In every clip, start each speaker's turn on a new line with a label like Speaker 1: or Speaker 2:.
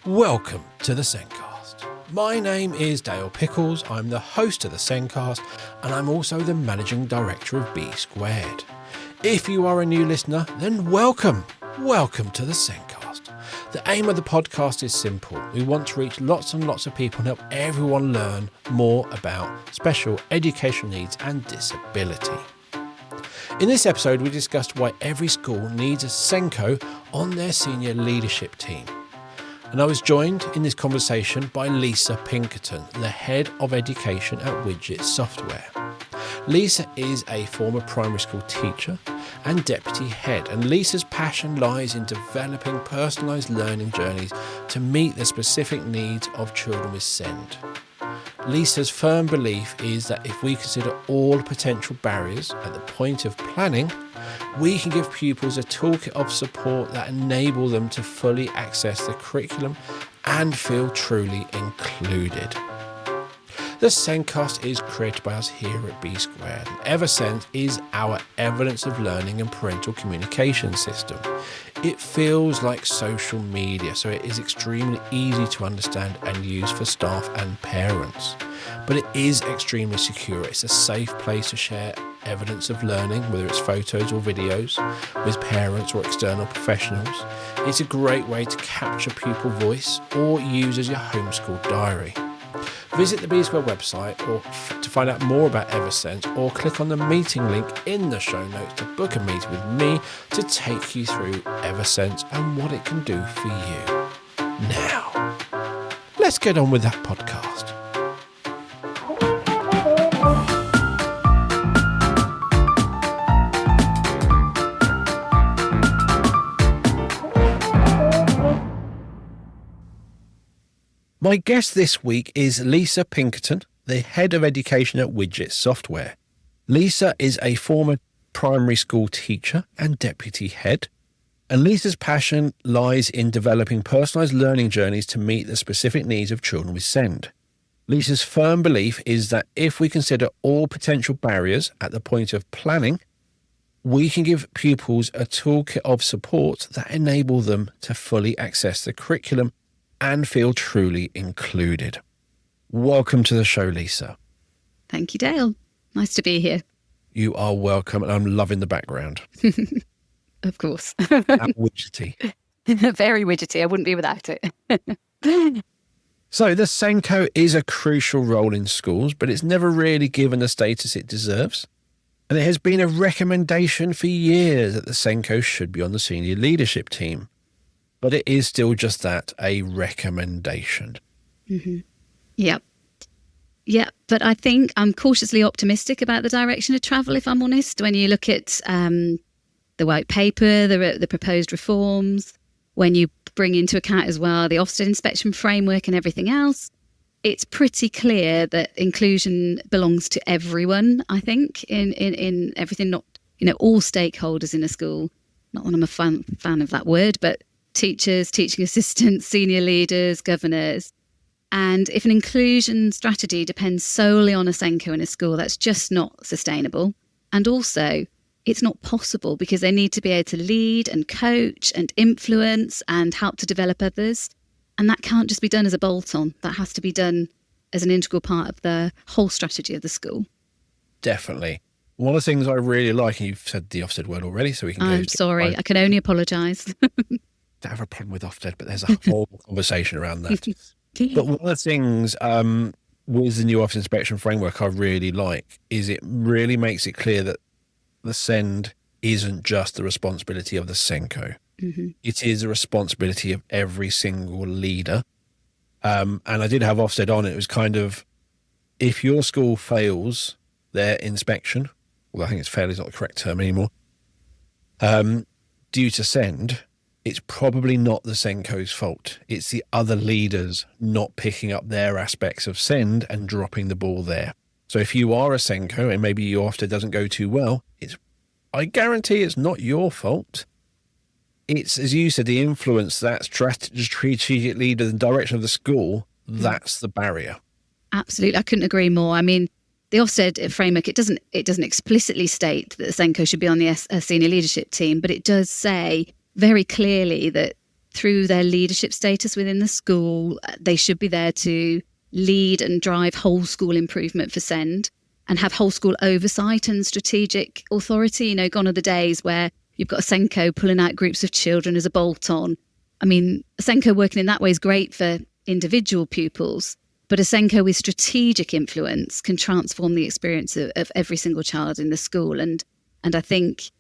Speaker 1: Welcome to the SENCast. My name is Dale Pickles, I'm the host of the SENCast, and I'm also the Managing Director of B Squared. If you are a new listener, then welcome to the SENCast. The aim of the podcast is simple. We want to reach lots and lots of people and help everyone learn more about special educational needs and disability. In this episode, we discussed why every school needs a SENCO on their senior leadership team. And I was joined in this conversation by Lisa Pinkerton, the Head of Education at Widgit Software. Lisa is a former primary school teacher and deputy head, and Lisa's passion lies in developing personalised learning journeys to meet the specific needs of children with SEND. Lisa's firm belief is that if we consider all potential barriers at the point of planning, we can give pupils a toolkit of support that enable them to fully access the curriculum and feel truly included. The SENCast is created by us here at B Squared, and EverSense is our evidence of learning and parental communication system. It feels like social media, so it is extremely easy to understand and use for staff and parents. But it is extremely secure. It's a safe place to share evidence of learning, whether it's photos or videos, with parents or external professionals. It's a great way to capture pupil voice or use as your homeschool diary. Visit the B Square website to find out more about EverSense, or click on the meeting link in the show notes to book a meeting with me to take you through EverSense and what it can do for you. Now, let's get on with that podcast. My guest this week is Lisa Pinkerton, the Head of Education at Widgit Software. Lisa is a former primary school teacher and deputy head, and Lisa's passion lies in developing personalised learning journeys to meet the specific needs of children with SEND. Lisa's firm belief is that if we consider all potential barriers at the point of planning, we can give pupils a toolkit of support that enable them to fully access the curriculum and feel truly included. Welcome to the show, Lisa.
Speaker 2: Thank you, Dale. Nice to be here.
Speaker 1: You are welcome, and I'm loving the background.
Speaker 2: Of course.
Speaker 1: That widgety.
Speaker 2: Very widgety. I wouldn't be without it.
Speaker 1: So the SENCO is a crucial role in schools, but it's never really given the status it deserves. And it has been a recommendation for years that the SENCO should be on the senior leadership team. But it is still just that, a recommendation.
Speaker 2: Mm-hmm. Yep. Yeah, but I think I'm cautiously optimistic about the direction of travel, if I'm honest. When you look at the white paper, the proposed reforms, when you bring into account as well the Ofsted inspection framework and everything else, it's pretty clear that inclusion belongs to everyone, I think, in everything, not, all stakeholders in a school. Not that I'm a fan of that word, but teachers, teaching assistants, senior leaders, governors. And if an inclusion strategy depends solely on a SENCO in a school, that's just not sustainable. And also, it's not possible because they need to be able to lead and coach and influence and help to develop others. And that can't just be done as a bolt-on. That has to be done as an integral part of the whole strategy of the school.
Speaker 1: Definitely. One of the things I really like, and you've said the Ofsted word already, so we can go...
Speaker 2: I'm sorry, I can only apologise.
Speaker 1: I have a problem with Ofsted, but there's a whole conversation around that. But one of the things with the new Ofsted inspection framework I really like is it really makes it clear that the SEND isn't just the responsibility of the SENCO. Mm-hmm. It is the responsibility of every single leader. And I did have Ofsted on. It was kind of, if your school fails their inspection, well, I think it's fail is not the correct term anymore, due to SEND, it's probably not the SENCO's fault. It's the other leaders not picking up their aspects of SEND and dropping the ball there. So if you are a SENCO and maybe your Ofsted doesn't go too well, I guarantee it's not your fault. It's, as you said, the influence, that strategic leader, the direction of the school, that's the barrier.
Speaker 2: Absolutely. I couldn't agree more. I mean, the Ofsted framework, it doesn't explicitly state that the SENCO should be on the senior leadership team, but it does say very clearly that through their leadership status within the school, they should be there to lead and drive whole school improvement for SEND and have whole school oversight and strategic authority. You know, gone are the days where you've got a SENCO pulling out groups of children as a bolt-on. I mean, a SENCO working in that way is great for individual pupils, but a SENCO with strategic influence can transform the experience of every single child in the school. And I think,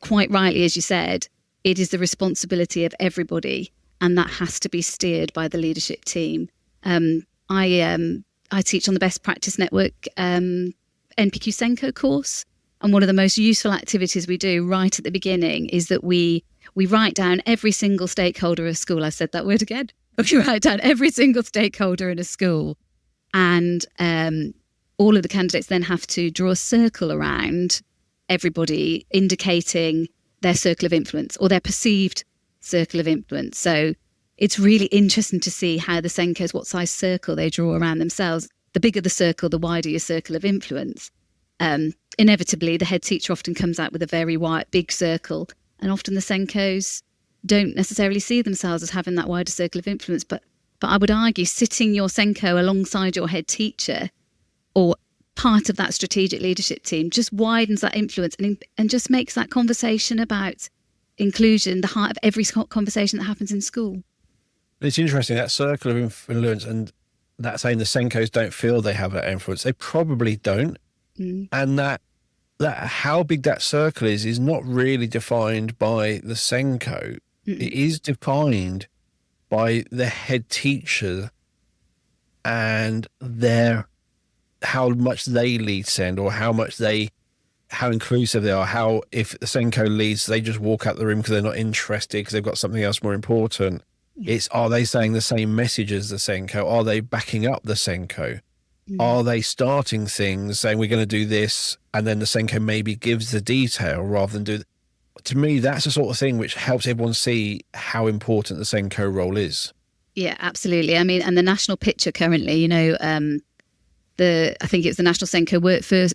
Speaker 2: quite rightly, as you said, it is the responsibility of everybody, and that has to be steered by the leadership team. I teach on the Best Practice Network NPQ SENCO course, and one of the most useful activities we do right at the beginning is that we write down every single stakeholder of a school. I said that word again. We write down every single stakeholder in a school, and all of the candidates then have to draw a circle around everybody, indicating their circle of influence or their perceived circle of influence. So it's really interesting to see how the SENCOs, what size circle they draw around themselves. The bigger the circle, the wider your circle of influence. Inevitably, the head teacher often comes out with a very wide, big circle, and often the SENCOs don't necessarily see themselves as having that wider circle of influence. But I would argue sitting your SENCO alongside your head teacher or part of that strategic leadership team just widens that influence and just makes that conversation about inclusion the heart of every conversation that happens in school.
Speaker 1: It's interesting, that circle of influence, and that saying the SENCOs don't feel they have that influence. They probably don't. And that how big that circle is not really defined by the SENCO. It is defined by the head teacher and how much they lead SEND, or how inclusive they are. How, if the SENCO leads, they just walk out the room because they're not interested because they've got something else more important. It's, are they saying the same message as the SENCO? Are they backing up the SENCO? Are they starting things, saying we're going to do this, and then the SENCO maybe gives the detail rather than do... To me, that's the sort of thing which helps everyone see how important the SENCO role is.
Speaker 2: Yeah, absolutely. I mean, and the national picture currently, you know, I think it was the National SENCO Workforce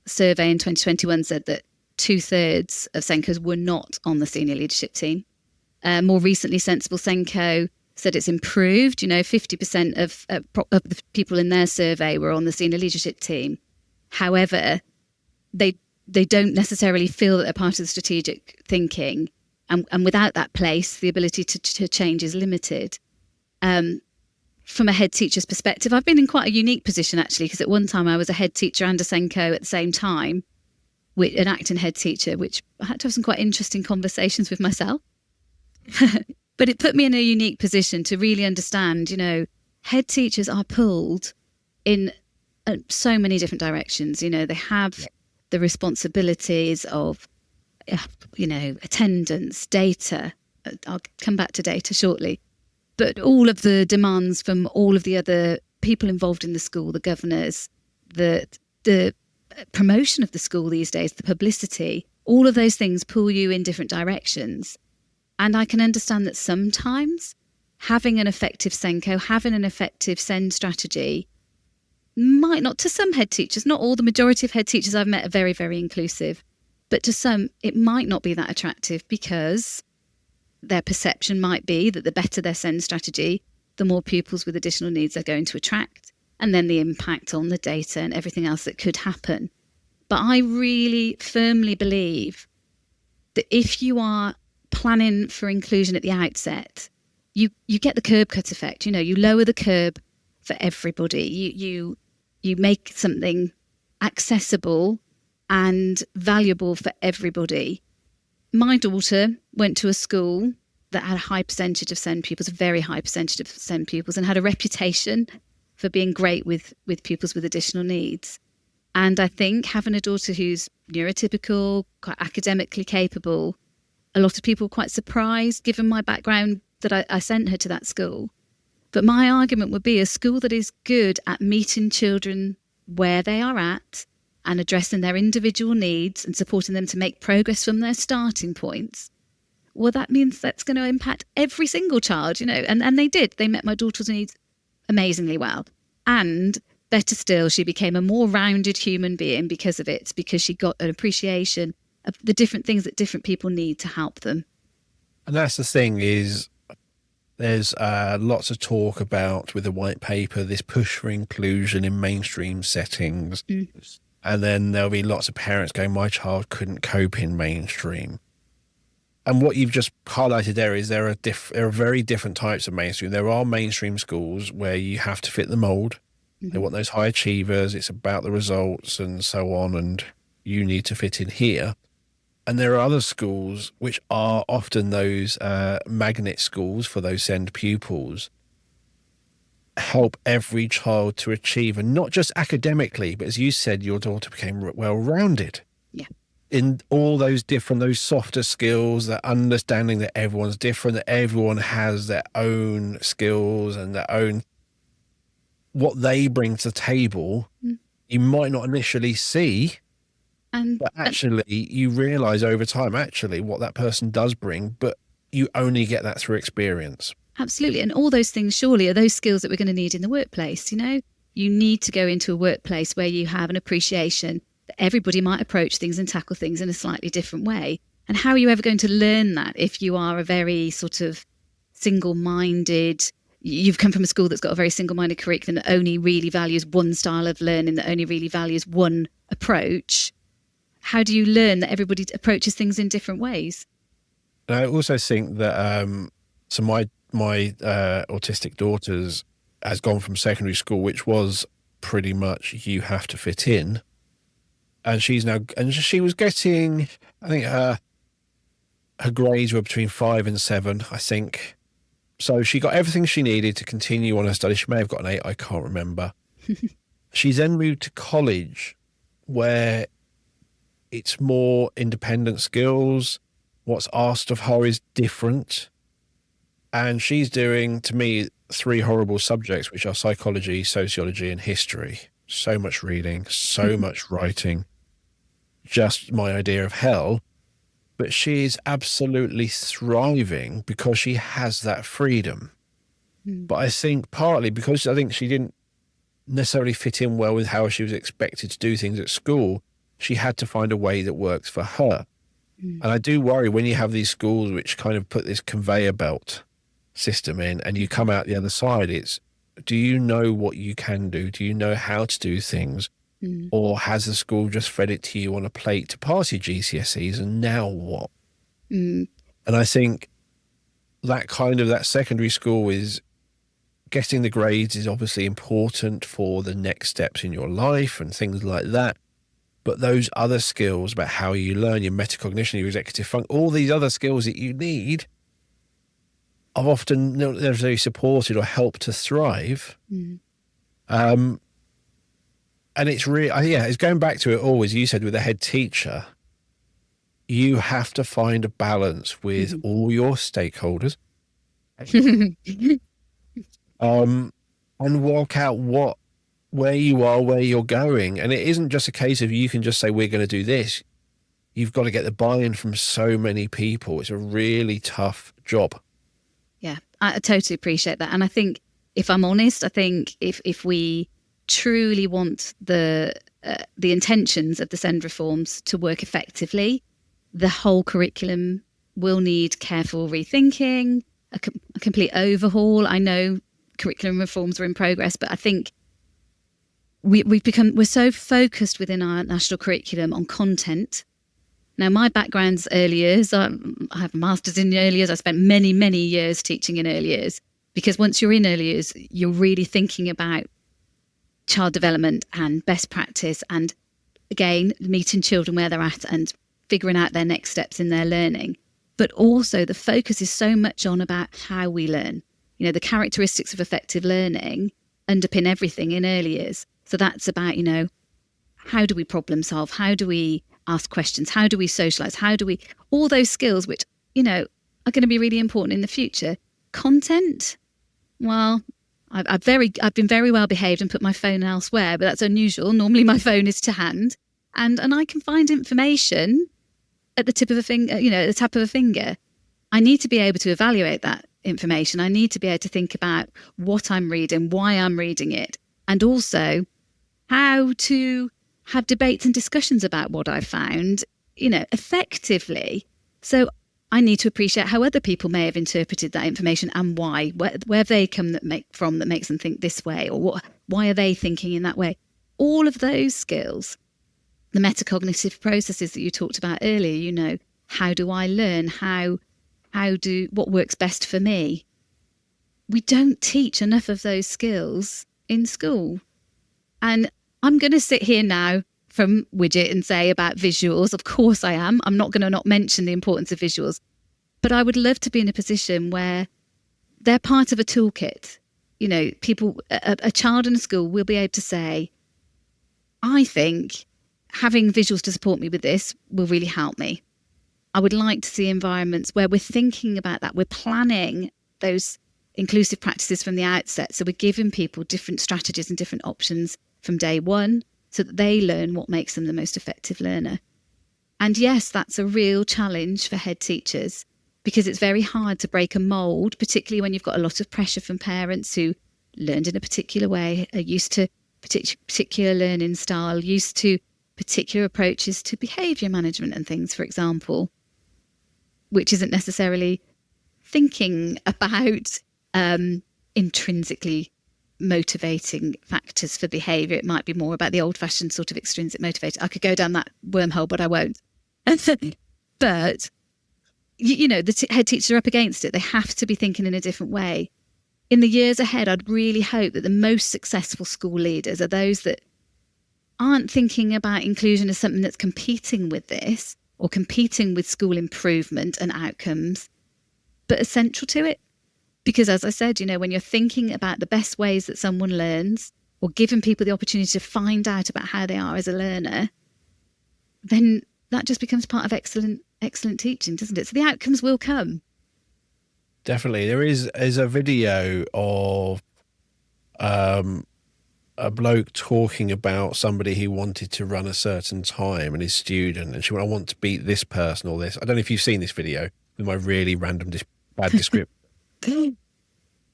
Speaker 2: Survey in 2021 said that 2/3 of SENCOs were not on the senior leadership team. More recently, Sensible SENCO said it's improved. You know, 50% of the people in their survey were on the senior leadership team. However, they don't necessarily feel that they're part of the strategic thinking. And without that place, the ability to change is limited. From a head teacher's perspective, I've been in quite a unique position, actually, because at one time I was a head teacher and a SENCO at the same time, with an acting head teacher, which I had to have some quite interesting conversations with myself. But it put me in a unique position to really understand, you know, head teachers are pulled in so many different directions. You know, they have the responsibilities of, you know, attendance, data. I'll come back to data shortly. But all of the demands from all of the other people involved in the school, the governors, the promotion of the school these days, the publicity, all of those things pull you in different directions. And I can understand that sometimes having an effective SENCO, having an effective SEND strategy might not, to some head teachers, not all, the majority of head teachers I've met are very, very inclusive, but to some it might not be that attractive because their perception might be that the better their SEND strategy, the more pupils with additional needs they're going to attract, and then the impact on the data and everything else that could happen. But I really firmly believe that if you are planning for inclusion at the outset, you get the curb cut effect. You know, you lower the curb for everybody. You make something accessible and valuable for everybody. My daughter went to a school that had a high percentage of SEND pupils, a very high percentage of SEND pupils, and had a reputation for being great with pupils with additional needs. And I think having a daughter who's neurotypical, quite academically capable, a lot of people were quite surprised, given my background, that I sent her to that school. But my argument would be a school that is good at meeting children where they are at and addressing their individual needs and supporting them to make progress from their starting points. Well, that means that's going to impact every single child, you know, and they did. They met my daughter's needs amazingly well. And better still, she became a more rounded human being because of it, because she got an appreciation of the different things that different people need to help them.
Speaker 1: And that's the thing is there's lots of talk about with the white paper, this push for inclusion in mainstream settings. And then there'll be lots of parents going, my child couldn't cope in mainstream. And what you've just highlighted there is there are very different types of mainstream. There are mainstream schools where you have to fit the mold. They want those high achievers. It's about the results and so on. And you need to fit in here. And there are other schools which are often those magnet schools for those SEND pupils, help every child to achieve, and not just academically, but as you said, your daughter became well-rounded.
Speaker 2: Yeah.
Speaker 1: In all those softer skills, that understanding that everyone's different, that everyone has their own skills and their own, what they bring to the table, you might not initially see. But actually, you realise over time, actually, what that person does bring, but you only get that through experience.
Speaker 2: Absolutely. And all those things, surely, are those skills that we're going to need in the workplace. You know, you need to go into a workplace where you have an appreciation that everybody might approach things and tackle things in a slightly different way. And how are you ever going to learn that if you are a very sort of single-minded, you've come from a school that's got a very single-minded curriculum that only really values one style of learning, that only really values one approach? How do you learn that everybody approaches things in different ways?
Speaker 1: And I also think that so my autistic daughter's has gone from secondary school, which was pretty much you have to fit in, and she was getting, I think her grades were between 5 and 7, I think. So she got everything she needed to continue on her studies. She may have got an 8, I can't remember. She then moved to college where it's more independent skills. What's asked of her is different. And she's doing, to me, 3 horrible subjects, which are psychology, sociology, and history. So much reading, so much writing. Just my idea of hell. But she is absolutely thriving because she has that freedom. But I think partly because I think she didn't necessarily fit in well with how she was expected to do things at school, she had to find a way that works for her. And I do worry when you have these schools which kind of put this conveyor belt system in and you come out the other side, it's, do you know what you can do? Do you know how to do things? Or has the school just fed it to you on a plate to pass your GCSEs and now what? And I think that secondary school is getting the grades is obviously important for the next steps in your life and things like that. But those other skills about how you learn, your metacognition, your executive function, all these other skills that you need are often not necessarily supported or helped to thrive. And it's really, it's going back to it always, you said with a head teacher, you have to find a balance with all your stakeholders and work out where you are, where you're going. And it isn't just a case of you can just say, we're going to do this. You've got to get the buy-in from so many people. It's a really tough job.
Speaker 2: Yeah, I totally appreciate that. And I think, if I'm honest, I think if we truly want the intentions of the SEND reforms to work effectively, the whole curriculum will need careful rethinking, a complete overhaul. I know curriculum reforms are in progress, but I think we're so focused within our national curriculum on content. Now, my background's early years. I have a master's in early years. I spent many, many years teaching in early years, because once you're in early years, you're really thinking about child development and best practice, and again, meeting children where they're at and figuring out their next steps in their learning. But also the focus is so much on about how we learn. You know, the characteristics of effective learning underpin everything in early years. So that's about, how do we problem solve? How do we ask questions? How do we socialize? How do we, all those skills which, are going to be really important in the future. Content, well, I've been very well behaved and put my phone elsewhere, but that's unusual. Normally my phone is to hand, and I can find information at the tip of a finger, at the tap of a finger. I need to be able to evaluate that information. I need to be able to think about what I'm reading, why I'm reading it, and also how to have debates and discussions about what I found, effectively. So I need to appreciate how other people may have interpreted that information and why, where they come that makes them think this way, or why are they thinking in that way. All of those skills, the metacognitive processes that you talked about earlier, how do I learn? What works best for me? We don't teach enough of those skills in school. And I'm going to sit here now from Widgit and say about visuals. Of course I am. I'm not going to not mention the importance of visuals. But I would love to be in a position where they're part of a toolkit. A child in a school will be able to say, I think having visuals to support me with this will really help me. I would like to see environments where we're thinking about that. We're planning those inclusive practices from the outset. So we're giving people different strategies and different options from day one so that they learn what makes them the most effective learner. And yes, that's a real challenge for head teachers because it's very hard to break a mould, particularly when you've got a lot of pressure from parents who learned in a particular way, are used to particular learning style, used to particular approaches to behaviour management and things, for example, which isn't necessarily thinking about intrinsically motivating factors for behaviour. It might be more about the old-fashioned sort of extrinsic motivator. I could go down that wormhole, but I won't. But, the head teachers are up against it. They have to be thinking in a different way. In the years ahead, I'd really hope that the most successful school leaders are those that aren't thinking about inclusion as something that's competing with this or competing with school improvement and outcomes, but essential to it. Because as I said, when you're thinking about the best ways that someone learns or giving people the opportunity to find out about how they are as a learner, then that just becomes part of excellent teaching, doesn't it? So the outcomes will come.
Speaker 1: Definitely. There is a video of a bloke talking about somebody who wanted to run a certain time and his student, and she went, I want to beat this person or this. I don't know if you've seen this video with my really random bad description.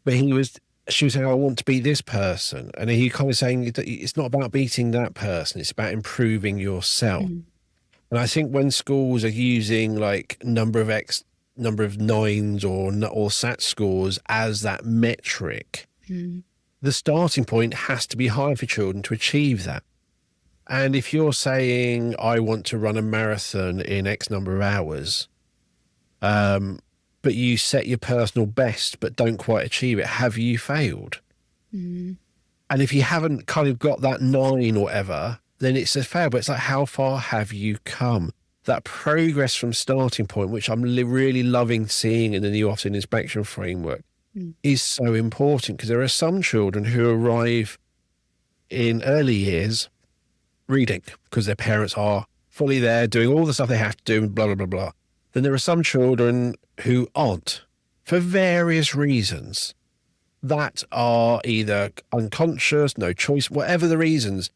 Speaker 1: But she was saying, I want to beat this person. And he kind of saying it's not about beating that person. It's about improving yourself. Mm. And I think when schools are using like number of nines or SAT scores as that metric, the starting point has to be high for children to achieve that. And if you're saying, I want to run a marathon in X number of hours, but you set your personal best but don't quite achieve it, have you failed? And if you haven't kind of got that 9 or whatever, then it's a fail. But it's like, how far have you come? That progress from starting point, which I'm really loving seeing in the new offset inspection framework, is so important, because there are some children who arrive in early years reading because their parents are fully there doing all the stuff they have to do, blah, blah, blah, blah. Then there are some children who aren't, for various reasons, that are either unconscious, no choice, whatever the reasons.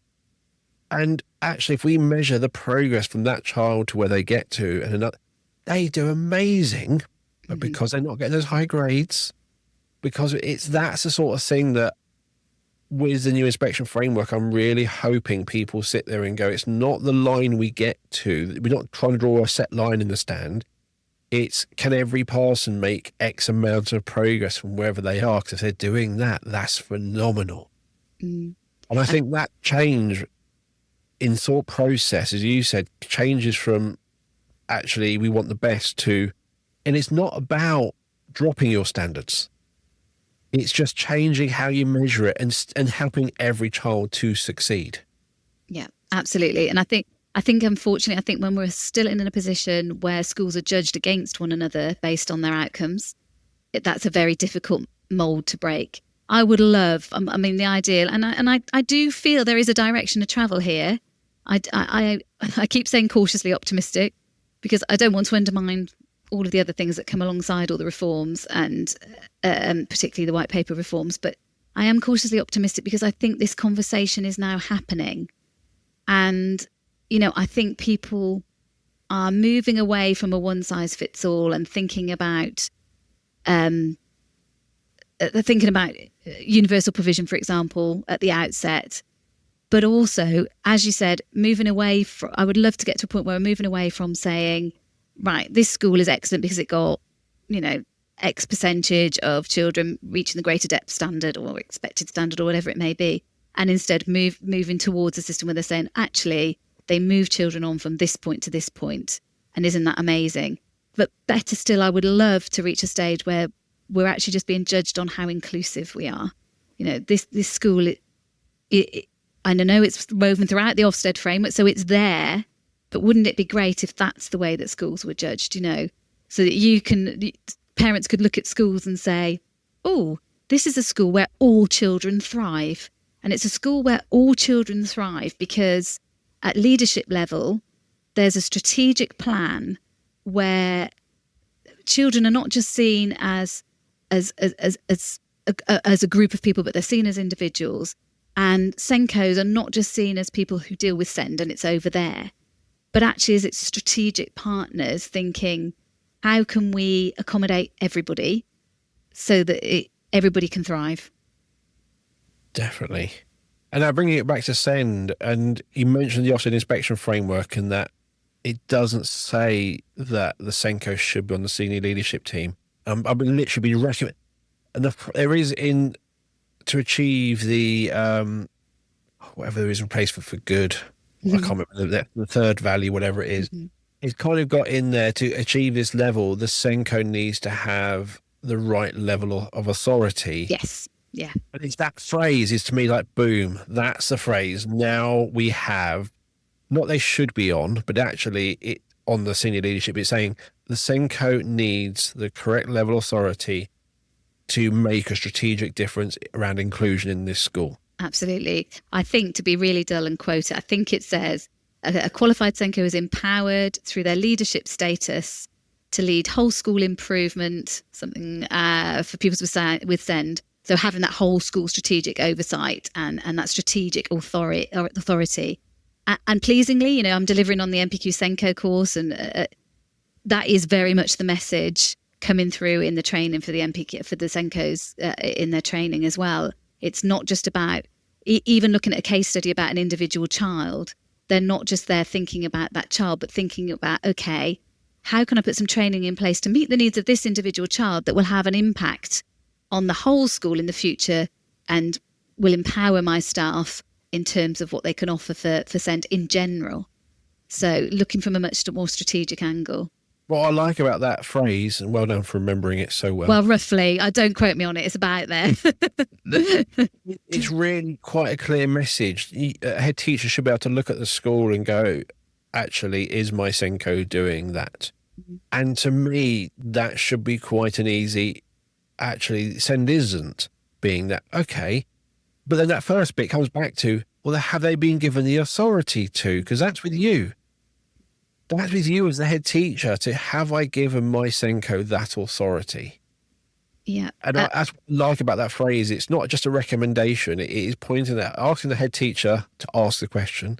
Speaker 1: And actually, if we measure the progress from that child to where they get to and another, they do amazing, but because they're not getting those high grades, because that's the sort of thing that with the new inspection framework, I'm really hoping people sit there and go, it's not the line we get to. We're not trying to draw a set line in the stand. It's, can every person make X amount of progress from wherever they are? Because if they're doing that, that's phenomenal. And I think that change in thought process, as you said, changes from actually we want the best to, and it's not about dropping your standards. It's just changing how you measure it and helping every child to succeed.
Speaker 2: Yeah, absolutely. And I think unfortunately, when we're still in a position where schools are judged against one another based on their outcomes, that's a very difficult mold to break. I would love, the ideal, and I do feel there is a direction to travel here. I keep saying cautiously optimistic because I don't want to undermine all of the other things that come alongside all the reforms and particularly the white paper reforms. But I am cautiously optimistic because I think this conversation is now happening. And, I think people are moving away from a one size fits all and thinking about universal provision, for example, at the outset. But also, as you said, moving away from, I would love to get to a point where we're moving away from saying, right, this school is excellent because it got, X percentage of children reaching the greater depth standard or expected standard or whatever it may be. And instead moving towards a system where they're saying, actually, they move children on from this point to this point. And isn't that amazing? But better still, I would love to reach a stage where we're actually just being judged on how inclusive we are. This school, I know it's woven throughout the Ofsted framework, so it's there. But wouldn't it be great if that's the way that schools were judged, so that parents could look at schools and say, oh, this is a school where all children thrive. And it's a school where all children thrive because at leadership level, there's a strategic plan where children are not just seen as a group of people, but they're seen as individuals. And SENCOs are not just seen as people who deal with SEND and it's over there, but actually as its strategic partners thinking, how can we accommodate everybody so that everybody can thrive?
Speaker 1: Definitely. And now bringing it back to SEND, and you mentioned the Ofsted inspection framework and that it doesn't say that the SENCO should be on the senior leadership team. I've been literally recommending, and there is to achieve the whatever there is in place for good. I can't remember the third value, whatever it is. It's kind of got in there to achieve this level. The SENCO needs to have the right level of authority.
Speaker 2: Yes. Yeah.
Speaker 1: And it's that phrase is to me like, boom, that's the phrase. Now we have, not they should be on, but actually it on the senior leadership, it's saying the SENCO needs the correct level of authority to make a strategic difference around inclusion in this school.
Speaker 2: Absolutely. I think, to be really dull and quote it, I think it says a qualified SENCO is empowered through their leadership status to lead whole school improvement, something for pupils with SEND. So having that whole school strategic oversight and that strategic authority. And pleasingly, I'm delivering on the MPQ SENCO course, and that is very much the message coming through in the training for the MPQ, for the SENCOs in their training as well. It's not just about, even looking at a case study about an individual child, they're not just there thinking about that child, but thinking about, okay, how can I put some training in place to meet the needs of this individual child that will have an impact on the whole school in the future and will empower my staff in terms of what they can offer for SEND in general. So looking from a much more strategic angle.
Speaker 1: What I like about that phrase, and well done for remembering it so well.
Speaker 2: Well, roughly, don't quote me on it, it's about there.
Speaker 1: It's really quite a clear message. A head teacher should be able to look at the school and go, actually, is my SENCO doing that? And to me, that should be quite an easy, actually, SEND isn't being that, okay. But then that first bit comes back to, well, have they been given the authority to? Because that's with you. That's with you as the head teacher to have I given my SENCO that authority?
Speaker 2: Yeah.
Speaker 1: And that's what I like about that phrase. It's not just a recommendation. It is pointing at, asking the head teacher to ask the question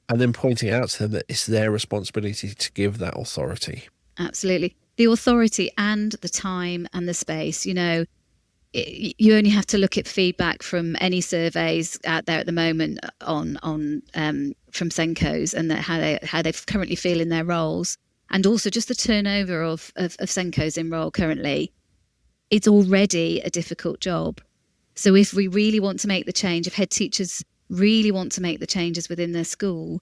Speaker 1: and then pointing out to them that it's their responsibility to give that authority.
Speaker 2: Absolutely. The authority and the time and the space, you only have to look at feedback from any surveys out there at the moment on from SENCOs and how they currently feel in their roles, and also just the turnover of SENCOs in role currently. It's already a difficult job. So if we really want to make the change, if head teachers really want to make the changes within their school,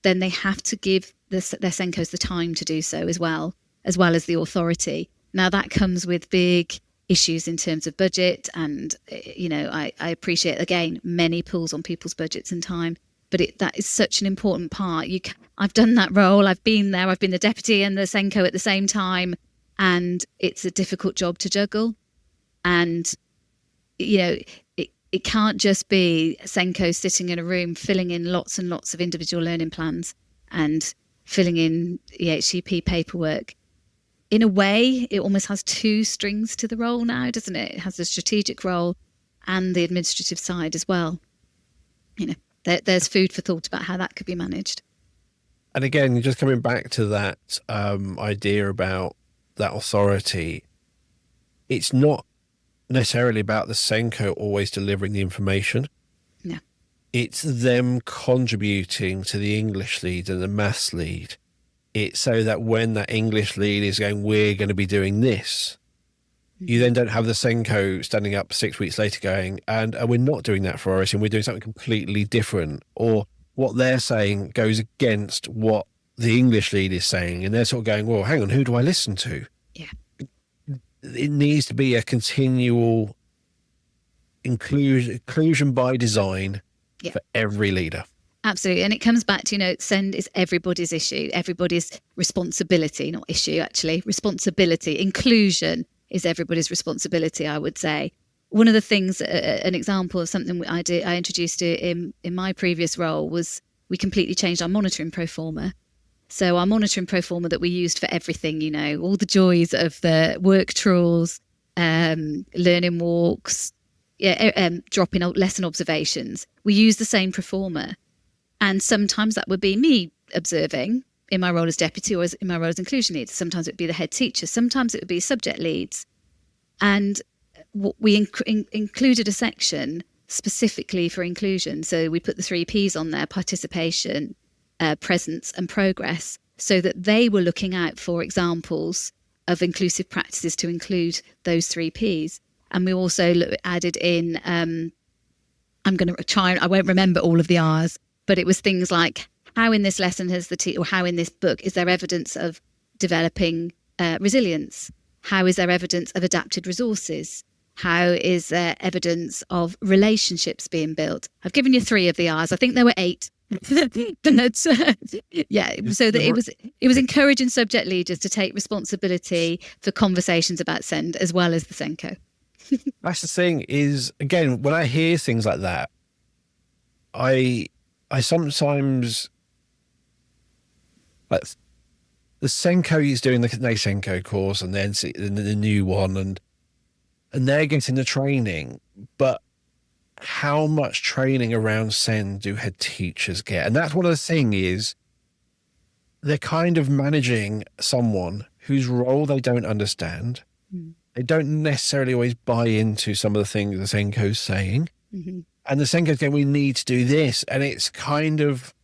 Speaker 2: then they have to give their SENCOs the time to do so as well as the authority. Now that comes with big issues in terms of budget, and I appreciate, again, many pulls on people's budgets and time, but that is such an important part. I've done that role, I've been there, I've been the deputy and the SENCO at the same time, and it's a difficult job to juggle. And it can't just be SENCO sitting in a room filling in lots and lots of individual learning plans and filling in EHCP paperwork. In a way, it almost has two strings to the role now, doesn't it? It has the strategic role and the administrative side as well. There's food for thought about how that could be managed.
Speaker 1: And again, just coming back to that idea about that authority, it's not necessarily about the SENCO always delivering the information.
Speaker 2: No.
Speaker 1: It's them contributing to the English lead and the maths lead it so that when that English lead is going, we're going to be doing this, you then don't have the SENCO standing up 6 weeks later going, and we're not doing that for us, and we're doing something completely different. Or what they're saying goes against what the English lead is saying, and they're sort of going, well, hang on, who do I listen to?
Speaker 2: Yeah.
Speaker 1: It needs to be a continual inclusion by design for every leader.
Speaker 2: Absolutely. And it comes back to, SEND is everybody's issue, everybody's responsibility, not issue, actually, responsibility. Inclusion is everybody's responsibility, I would say. One of the things, an example of something I introduced in my previous role was we completely changed our monitoring pro forma. So our monitoring pro forma that we used for everything, all the joys of the work trawls, learning walks, dropping lesson observations, we use the same pro forma. And sometimes that would be me observing in my role as deputy or in my role as inclusion lead. Sometimes it would be the head teacher. Sometimes it would be subject leads. And we included a section specifically for inclusion. So we put the 3 Ps on there: participation, presence and progress, so that they were looking out for examples of inclusive practices to include those 3 Ps. And we also added in, I'm going to try, I won't remember all of the Rs, but it was things like how in this lesson has or how in this book is there evidence of developing resilience? How is there evidence of adapted resources? How is there evidence of relationships being built? I've given you 3 of the Rs. I think there were 8. So that it was encouraging subject leaders to take responsibility for conversations about SEND as well as the SENCO.
Speaker 1: That's the thing is, again, when I hear things like that, I sometimes, like, the SENCO is doing the SENCO course and then the new one, and they're getting the training, but how much training around SEND do head teachers get? And that's one of the things is they're kind of managing someone whose role they don't understand. They don't necessarily always buy into some of the things the SENCO's saying. And the SENCO's going, we need to do this. And it's kind of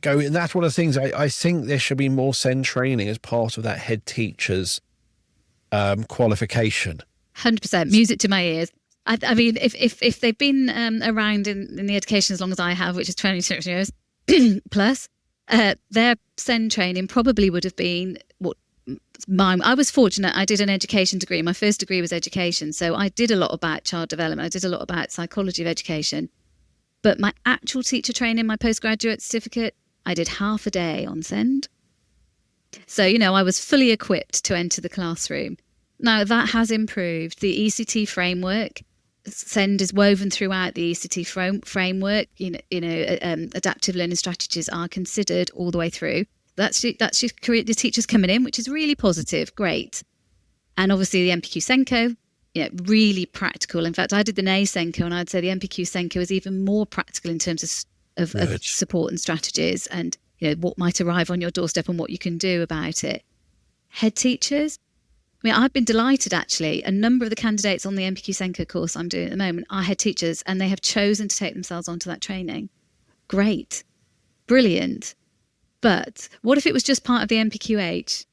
Speaker 1: and that's one of the things I think there should be more SEND training as part of that head teacher's qualification.
Speaker 2: 100%. Music to my ears. I mean, if they've been around in the education as long as I have, which is 26 years plus, their SEND training probably would have been I was fortunate. I did an education degree. My first degree was education. So I did a lot about child development. I did a lot about psychology of education. But my actual teacher training, my postgraduate certificate, I did half a day on SEND. So, I was fully equipped to enter the classroom. Now, that has improved. The ECT framework, SEND is woven throughout the ECT framework. Adaptive learning strategies are considered all the way through. That's your career, the teachers coming in, which is really positive, great. And obviously the MPQ SENCO, really practical. In fact, I did the NA SENCO, and I'd say the MPQ SENCO is even more practical in terms of support and strategies, and what might arrive on your doorstep and what you can do about it. Head teachers, I've been delighted, actually. A number of the candidates on the MPQ SENCO course I'm doing at the moment are head teachers, and they have chosen to take themselves onto that training. Great. Brilliant. But what if it was just part of the MPQH?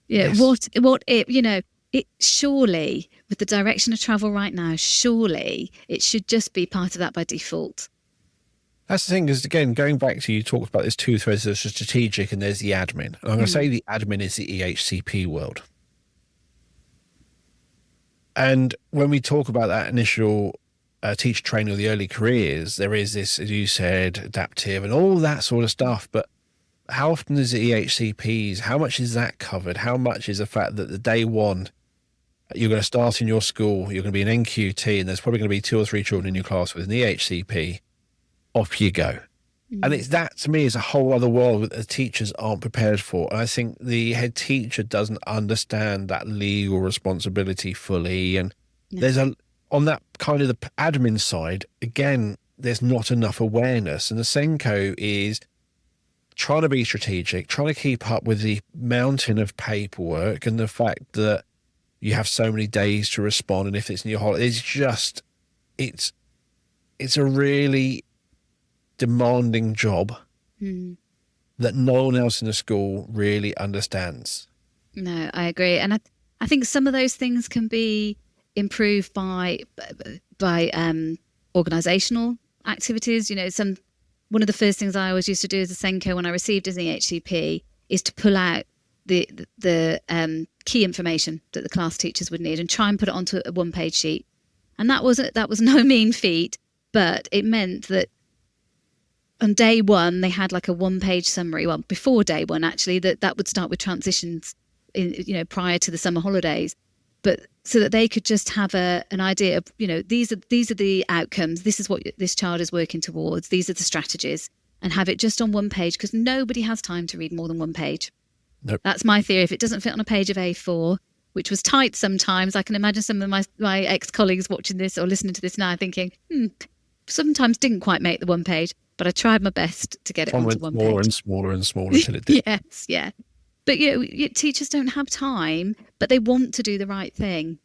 Speaker 2: Yes. It surely, with the direction of travel right now, surely it should just be part of that by default.
Speaker 1: That's the thing is, again, going back to, you talked about there's 2 threads, there's the strategic and there's the admin. And I'm going to say the admin is the EHCP world. And when we talk about that initial teacher training or the early careers, there is this, as you said, adaptive and all that sort of stuff. But how often is the EHCPs? How much is that covered? How much is the fact that the day one, you're going to start in your school, you're going to be an NQT, and there's probably going to be 2 or 3 children in your class with an EHCP, off you go. And it's that, to me, is a whole other world that the teachers aren't prepared for. And I think the head teacher doesn't understand that legal responsibility fully. And there's on that kind of the admin side, again, there's not enough awareness. And the SENCO is trying to be strategic, trying to keep up with the mountain of paperwork and the fact that you have so many days to respond. And if it's in your holiday, it's a really demanding job. that no one else in the school really understands.
Speaker 2: No, I agree. And I think some of those things can be improved by organisational activities. One of the first things I always used to do as a SENCO when I received as an EHCP is to pull out the key information that the class teachers would need and try and put it onto a one-page sheet. And that was no mean feat, but it meant that on day one they had like a one-page summary. Well, before day one, actually, that would start with transitions prior to the summer holidays, but so that they could just have an idea of, these are the outcomes. This is what this child is working towards. These are the strategies, and have it just on one page, because nobody has time to read more than one page.
Speaker 1: Nope.
Speaker 2: That's my theory. If it doesn't fit on a page of A4, which was tight sometimes, I can imagine some of my ex-colleagues watching this or listening to this now thinking, sometimes didn't quite make the one page, but I tried my best to get it onto one page.
Speaker 1: Smaller and smaller and smaller until it did.
Speaker 2: Yes, yeah. But teachers don't have time, but they want to do the right thing.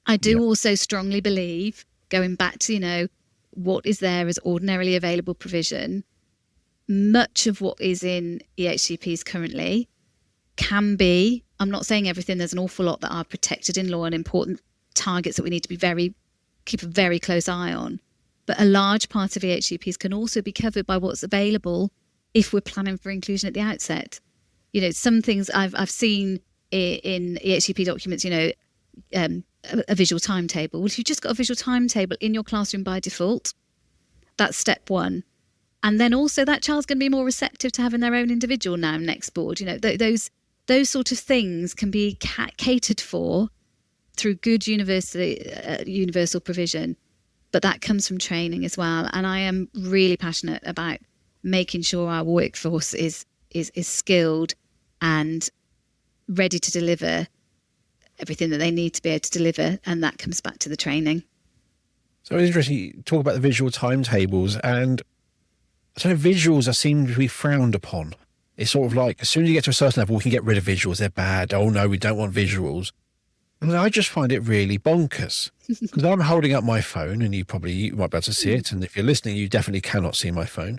Speaker 2: I do also strongly believe, going back to, what is there as ordinarily available provision, much of what is in EHCPs currently can be, I'm not saying everything, there's an awful lot that are protected in law and important targets that we need to keep a very close eye on. But a large part of EHCPs can also be covered by what's available if we're planning for inclusion at the outset. Some things I've seen in EHCP documents, a visual timetable. Well, if you've just got a visual timetable in your classroom by default, that's step one. And then also that child's going to be more receptive to having their own individual next board. Those sort of things can be catered for through good universal provision. But that comes from training as well. And I am really passionate about making sure our workforce is skilled and ready to deliver everything that they need to be able to deliver. And that comes back to the training.
Speaker 1: So it's interesting, you talk about the visual timetables, and I don't know, visuals seem to be frowned upon. It's sort of like, as soon as you get to a certain level, we can get rid of visuals. They're bad. Oh no, we don't want visuals. And I just find it really bonkers, because I'm holding up my phone, and you might be able to see it. And if you're listening, you definitely cannot see my phone.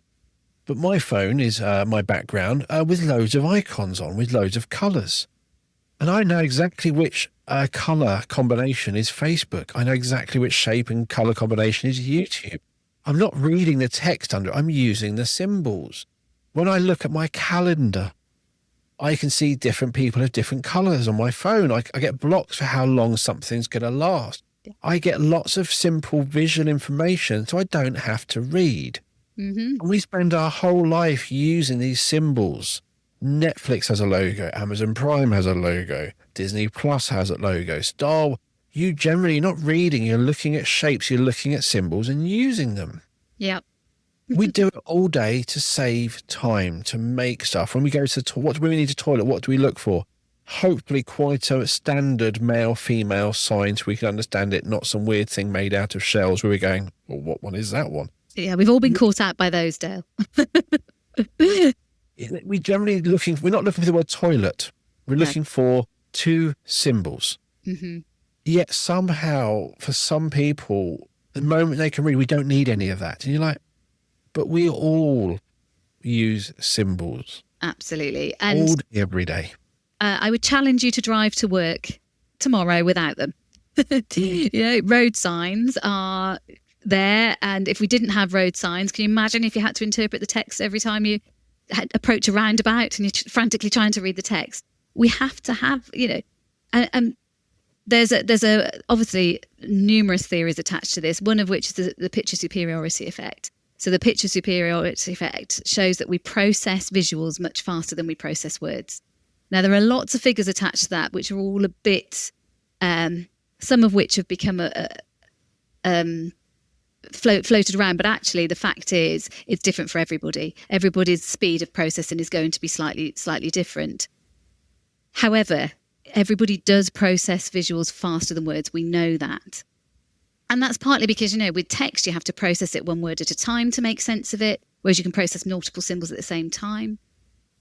Speaker 1: But my phone is my background with loads of icons on, with loads of colours. And I know exactly which colour combination is Facebook. I know exactly which shape and colour combination is YouTube. I'm not reading the text under it. I'm using the symbols. When I look at my calendar, I can see different people have different colours on my phone. I get blocks for how long something's going to last. Yeah. I get lots of simple visual information, so I don't have to read. Mm-hmm. And we spend our whole life using these symbols. Netflix has a logo. Amazon Prime has a logo. Disney Plus has a logo. You generally not reading. You're looking at shapes. You're looking at symbols and using them.
Speaker 2: Yep.
Speaker 1: We do it all day to save time, to make stuff. When we go to what do we need to toilet? What do we look for? Hopefully quite a standard male-female sign so we can understand it, not some weird thing made out of shells where we're going, well, what one is that one?
Speaker 2: Yeah, we've all been caught out by those, Dale.
Speaker 1: We're generally we're not looking for the word toilet. We're looking for two symbols. Mm-hmm. Yet somehow, for some people, the moment they can read, we don't need any of that. And you're like, but we all use symbols.
Speaker 2: Absolutely. And
Speaker 1: all day, every day.
Speaker 2: I would challenge you to drive to work tomorrow without them. Road signs are there. And if we didn't have road signs, can you imagine if you had to interpret the text every time you approach a roundabout and you're frantically trying to read the text? We have to have, and there's obviously numerous theories attached to this, one of which is the picture superiority effect. So the picture superiority effect shows that we process visuals much faster than we process words. Now, there are lots of figures attached to that, which are all a bit, some of which have become floated around. But actually, the fact is, it's different for everybody. Everybody's speed of processing is going to be slightly different. However, everybody does process visuals faster than words. We know that. And that's partly because, with text, you have to process it one word at a time to make sense of it, whereas you can process multiple symbols at the same time.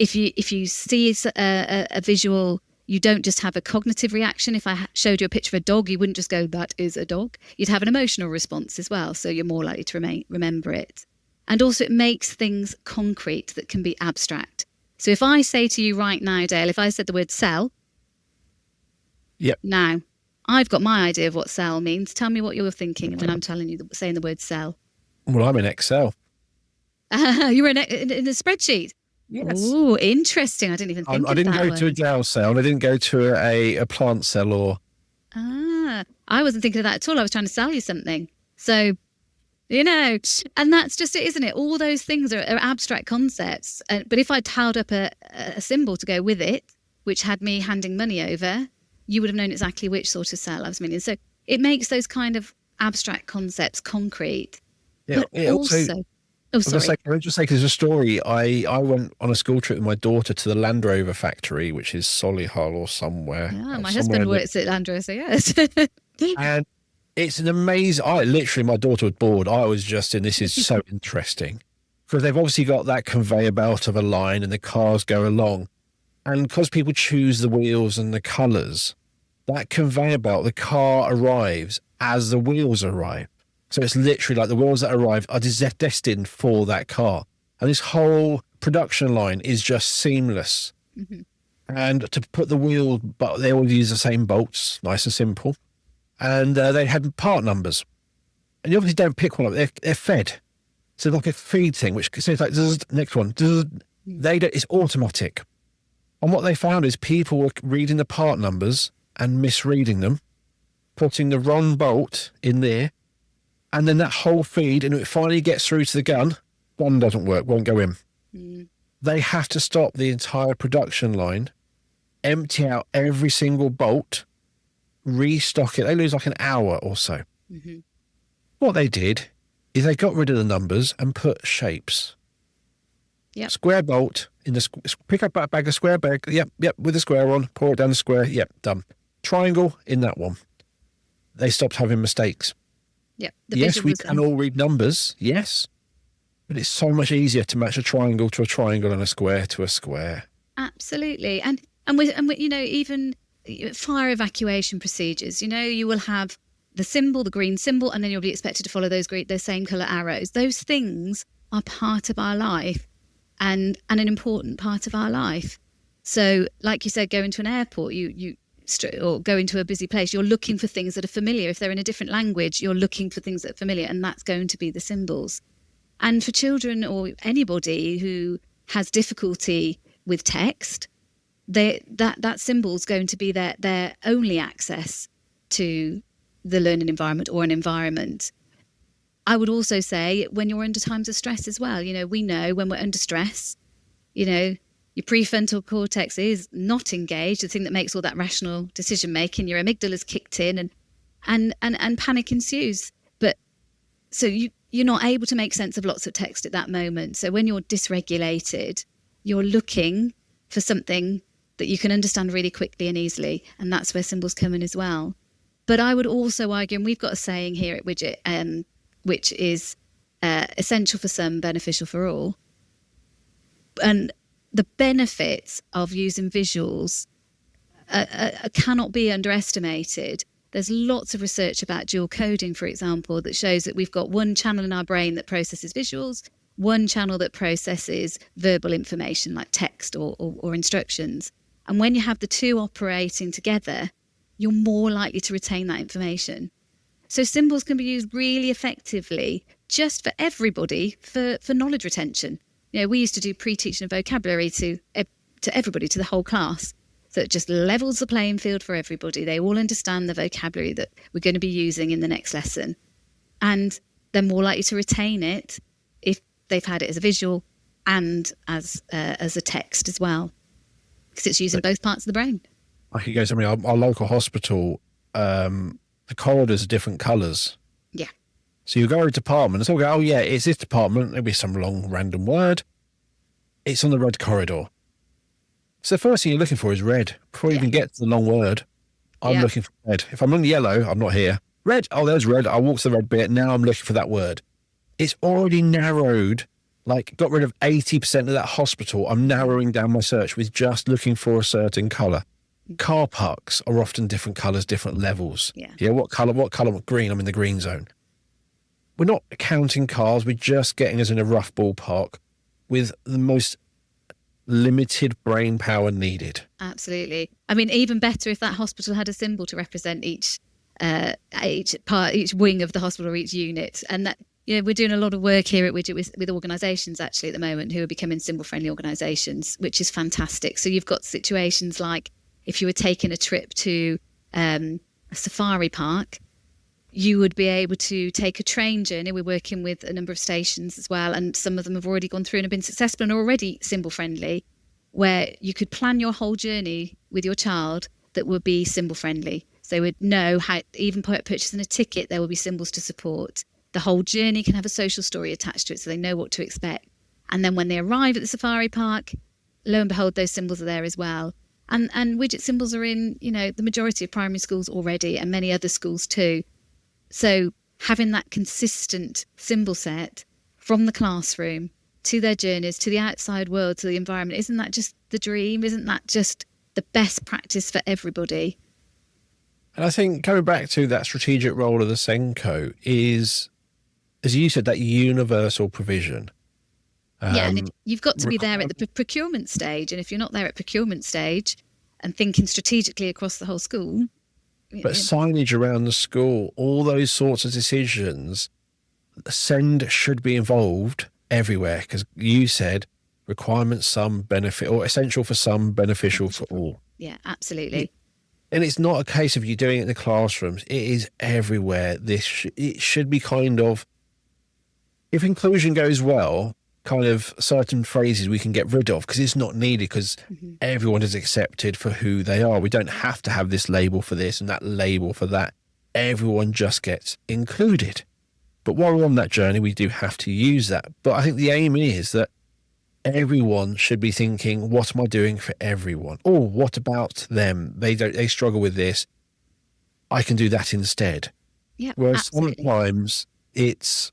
Speaker 2: If you see a visual, you don't just have a cognitive reaction. If I showed you a picture of a dog, you wouldn't just go, that is a dog. You'd have an emotional response as well, so you're more likely to remember it. And also it makes things concrete that can be abstract. So if I say to you right now, Dale, if I said the word cell, now I've got my idea of what cell means. Tell me what you're thinking when I'm telling you, saying the word cell.
Speaker 1: Well, I'm in Excel.
Speaker 2: You're in a spreadsheet?
Speaker 1: Yes.
Speaker 2: Oh, interesting. I didn't even think of that.
Speaker 1: I didn't go to a DAO cell. I didn't go to a plant cell or...
Speaker 2: I wasn't thinking of that at all. I was trying to sell you something. So, you know, and that's just it, isn't it? All those things are abstract concepts. But if I tiled up a symbol to go with it, which had me handing money over, you would have known exactly which sort of cell I was meaning. So it makes those kind of abstract concepts concrete.
Speaker 1: Yeah,
Speaker 2: but also... Oh, sorry.
Speaker 1: Can I just say, because there's a story. I went on a school trip with my daughter to the Land Rover factory, which is Solihull or somewhere.
Speaker 2: Yeah, my husband works at Land Rover, so yes.
Speaker 1: And it's an amazing... my daughter was bored. I was just in, this is so interesting. Because they've obviously got that conveyor belt of a line and the cars go along. And because people choose the wheels and the colours, that conveyor belt, the car arrives as the wheels arrive. So it's literally like the wheels that arrive are destined for that car. And this whole production line is just seamless. Mm-hmm. And to put the wheel, but they all use the same bolts, nice and simple. And they had part numbers. And you obviously don't pick one up, they're fed. So like a feed thing, which says like, next one, it's automatic. And what they found is people were reading the part numbers and misreading them, putting the wrong bolt in there, and then that whole feed, and it finally gets through to the gun doesn't work, won't go in. Mm. They have to stop the entire production line, empty out every single bolt, restock it. They lose like an hour or so. Mm-hmm. What they did is they got rid of the numbers and put shapes. Yep. Square bolt in the pick up a bag of square bag. Yep, with the square on, pour it down the square. Yep, done. Triangle in that one. They stopped having mistakes.
Speaker 2: Yep.
Speaker 1: Yes, we can all read numbers. Yes, but it's so much easier to match a triangle to a triangle and a square to a square.
Speaker 2: Absolutely, and with you know, even fire evacuation procedures. You know, you will have the symbol, the green symbol, and then you'll be expected to follow those same colour arrows. Those things are part of our life, and an important part of our life. So, like you said, go into an airport, or go into a busy place, you're looking for things that are familiar. If they're in a different language, you're looking for things that are familiar, and that's going to be the symbols. And for children or anybody who has difficulty with text, that symbol is going to be their only access to the learning environment or an environment. I would also say when you're under times of stress as well, you know, we know when we're under stress, you know, your prefrontal cortex is not engaged, the thing that makes all that rational decision making. Your amygdala's kicked in and panic ensues. But so you're not able to make sense of lots of text at that moment. So when you're dysregulated, you're looking for something that you can understand really quickly and easily. And that's where symbols come in as well. But I would also argue, and we've got a saying here at Widgit, which is essential for some, beneficial for all. And the benefits of using visuals cannot be underestimated. There's lots of research about dual coding, for example, that shows that we've got one channel in our brain that processes visuals, one channel that processes verbal information like text or instructions. And when you have the two operating together, you're more likely to retain that information. So symbols can be used really effectively just for everybody for knowledge retention. You know, we used to do pre-teaching of vocabulary to everybody, to the whole class. So it just levels the playing field for everybody. They all understand the vocabulary that we're going to be using in the next lesson. And they're more likely to retain it if they've had it as a visual and as a text as well, because it's using both parts of the brain.
Speaker 1: I could go to our local hospital, the corridors are different colours.
Speaker 2: Yeah.
Speaker 1: So you go to a department and so we go, oh yeah, it's this department. There'll be some long random word. It's on the red corridor. So the first thing you're looking for is red. Before you even get to the long word, I'm looking for red. If I'm on yellow, I'm not here. Red, oh, there's red. I walk to the red bit. Now I'm looking for that word. It's already narrowed, like got rid of 80% of that hospital. I'm narrowing down my search with just looking for a certain colour. Car parks are often different colours, different levels.
Speaker 2: Yeah.
Speaker 1: What colour? Green. I'm in the green zone. we're not counting cars. We're just getting us in a rough ballpark with the most limited brain power needed.
Speaker 2: Absolutely. I mean, even better if that hospital had a symbol to represent each wing of the hospital or each unit. And that, we're doing a lot of work here at Widgit with organisations actually at the moment who are becoming symbol-friendly organisations, which is fantastic. So you've got situations like if you were taking a trip to a safari park, you would be able to take a train journey. We're working with a number of stations as well, and some of them have already gone through and have been successful and are already symbol-friendly, where you could plan your whole journey with your child that would be symbol-friendly. So they would know how, even purchasing a ticket, there will be symbols to support. The whole journey can have a social story attached to it, so they know what to expect. And then when they arrive at the safari park, lo and behold, those symbols are there as well. And Widgit symbols are in, the majority of primary schools already, and many other schools too. So having that consistent symbol set from the classroom to their journeys, to the outside world, to the environment, isn't that just the dream? Isn't that just the best practice for everybody?
Speaker 1: And I think coming back to that strategic role of the SENCO is, as you said, that universal provision.
Speaker 2: And you've got to be there at the procurement stage. And if you're not there at procurement stage and thinking strategically across the whole school.
Speaker 1: But signage around the school, all those sorts of decisions, SEND should be involved everywhere, because you said requirements, some benefit, or essential for some, beneficial for all.
Speaker 2: Yeah, absolutely.
Speaker 1: And it's not a case of you doing it in the classrooms. It is everywhere. It should be kind of, if inclusion goes well, kind of certain phrases we can get rid of because it's not needed, because everyone is accepted for who they are. We don't have to have this label for this and that label for that. Everyone just gets included. But while we're on that journey, we do have to use that. But I think the aim is that everyone should be thinking, what am I doing for everyone? Or what about them? They struggle with this. I can do that instead.
Speaker 2: Yeah,
Speaker 1: whereas
Speaker 2: absolutely.
Speaker 1: sometimes it's,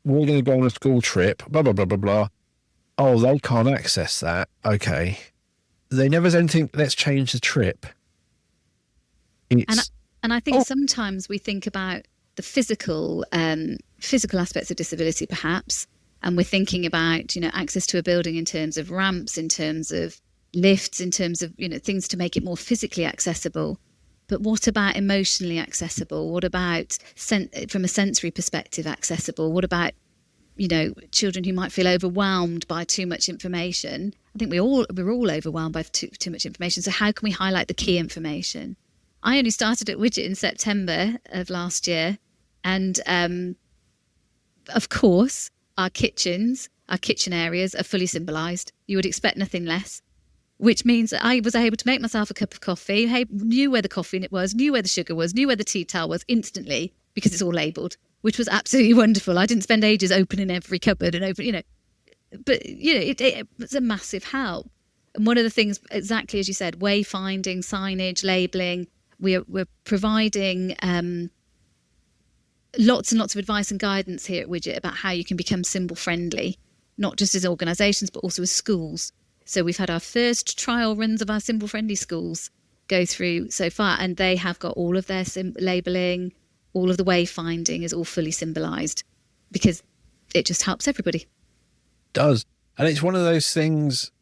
Speaker 1: we're going to go on a school trip, blah, blah, blah, blah, blah. Oh, they can't access that. Okay. They never then think, let's change the trip.
Speaker 2: And I think sometimes we think about the physical aspects of disability, perhaps, and we're thinking about, access to a building in terms of ramps, in terms of lifts, in terms of, things to make it more physically accessible. But what about emotionally accessible? What about from a sensory perspective accessible? What about, children who might feel overwhelmed by too much information? I think we're all overwhelmed by too much information. So how can we highlight the key information? I only started at Widgit in September of last year. And of course, our kitchen areas are fully symbolised. You would expect nothing less. Which means that I was able to make myself a cup of coffee, knew where the coffee was, knew where the sugar was, knew where the tea towel was instantly, because it's all labelled, which was absolutely wonderful. I didn't spend ages opening every cupboard and but it was a massive help. And one of the things, exactly as you said, wayfinding, signage, labelling, we're providing lots and lots of advice and guidance here at Widgit about how you can become symbol friendly, not just as organisations, but also as schools. So we've had our first trial runs of our symbol-friendly schools go through so far, and they have got all of their labelling, all of the wayfinding is all fully symbolised, because it just helps everybody. It
Speaker 1: does. And it's one of those things,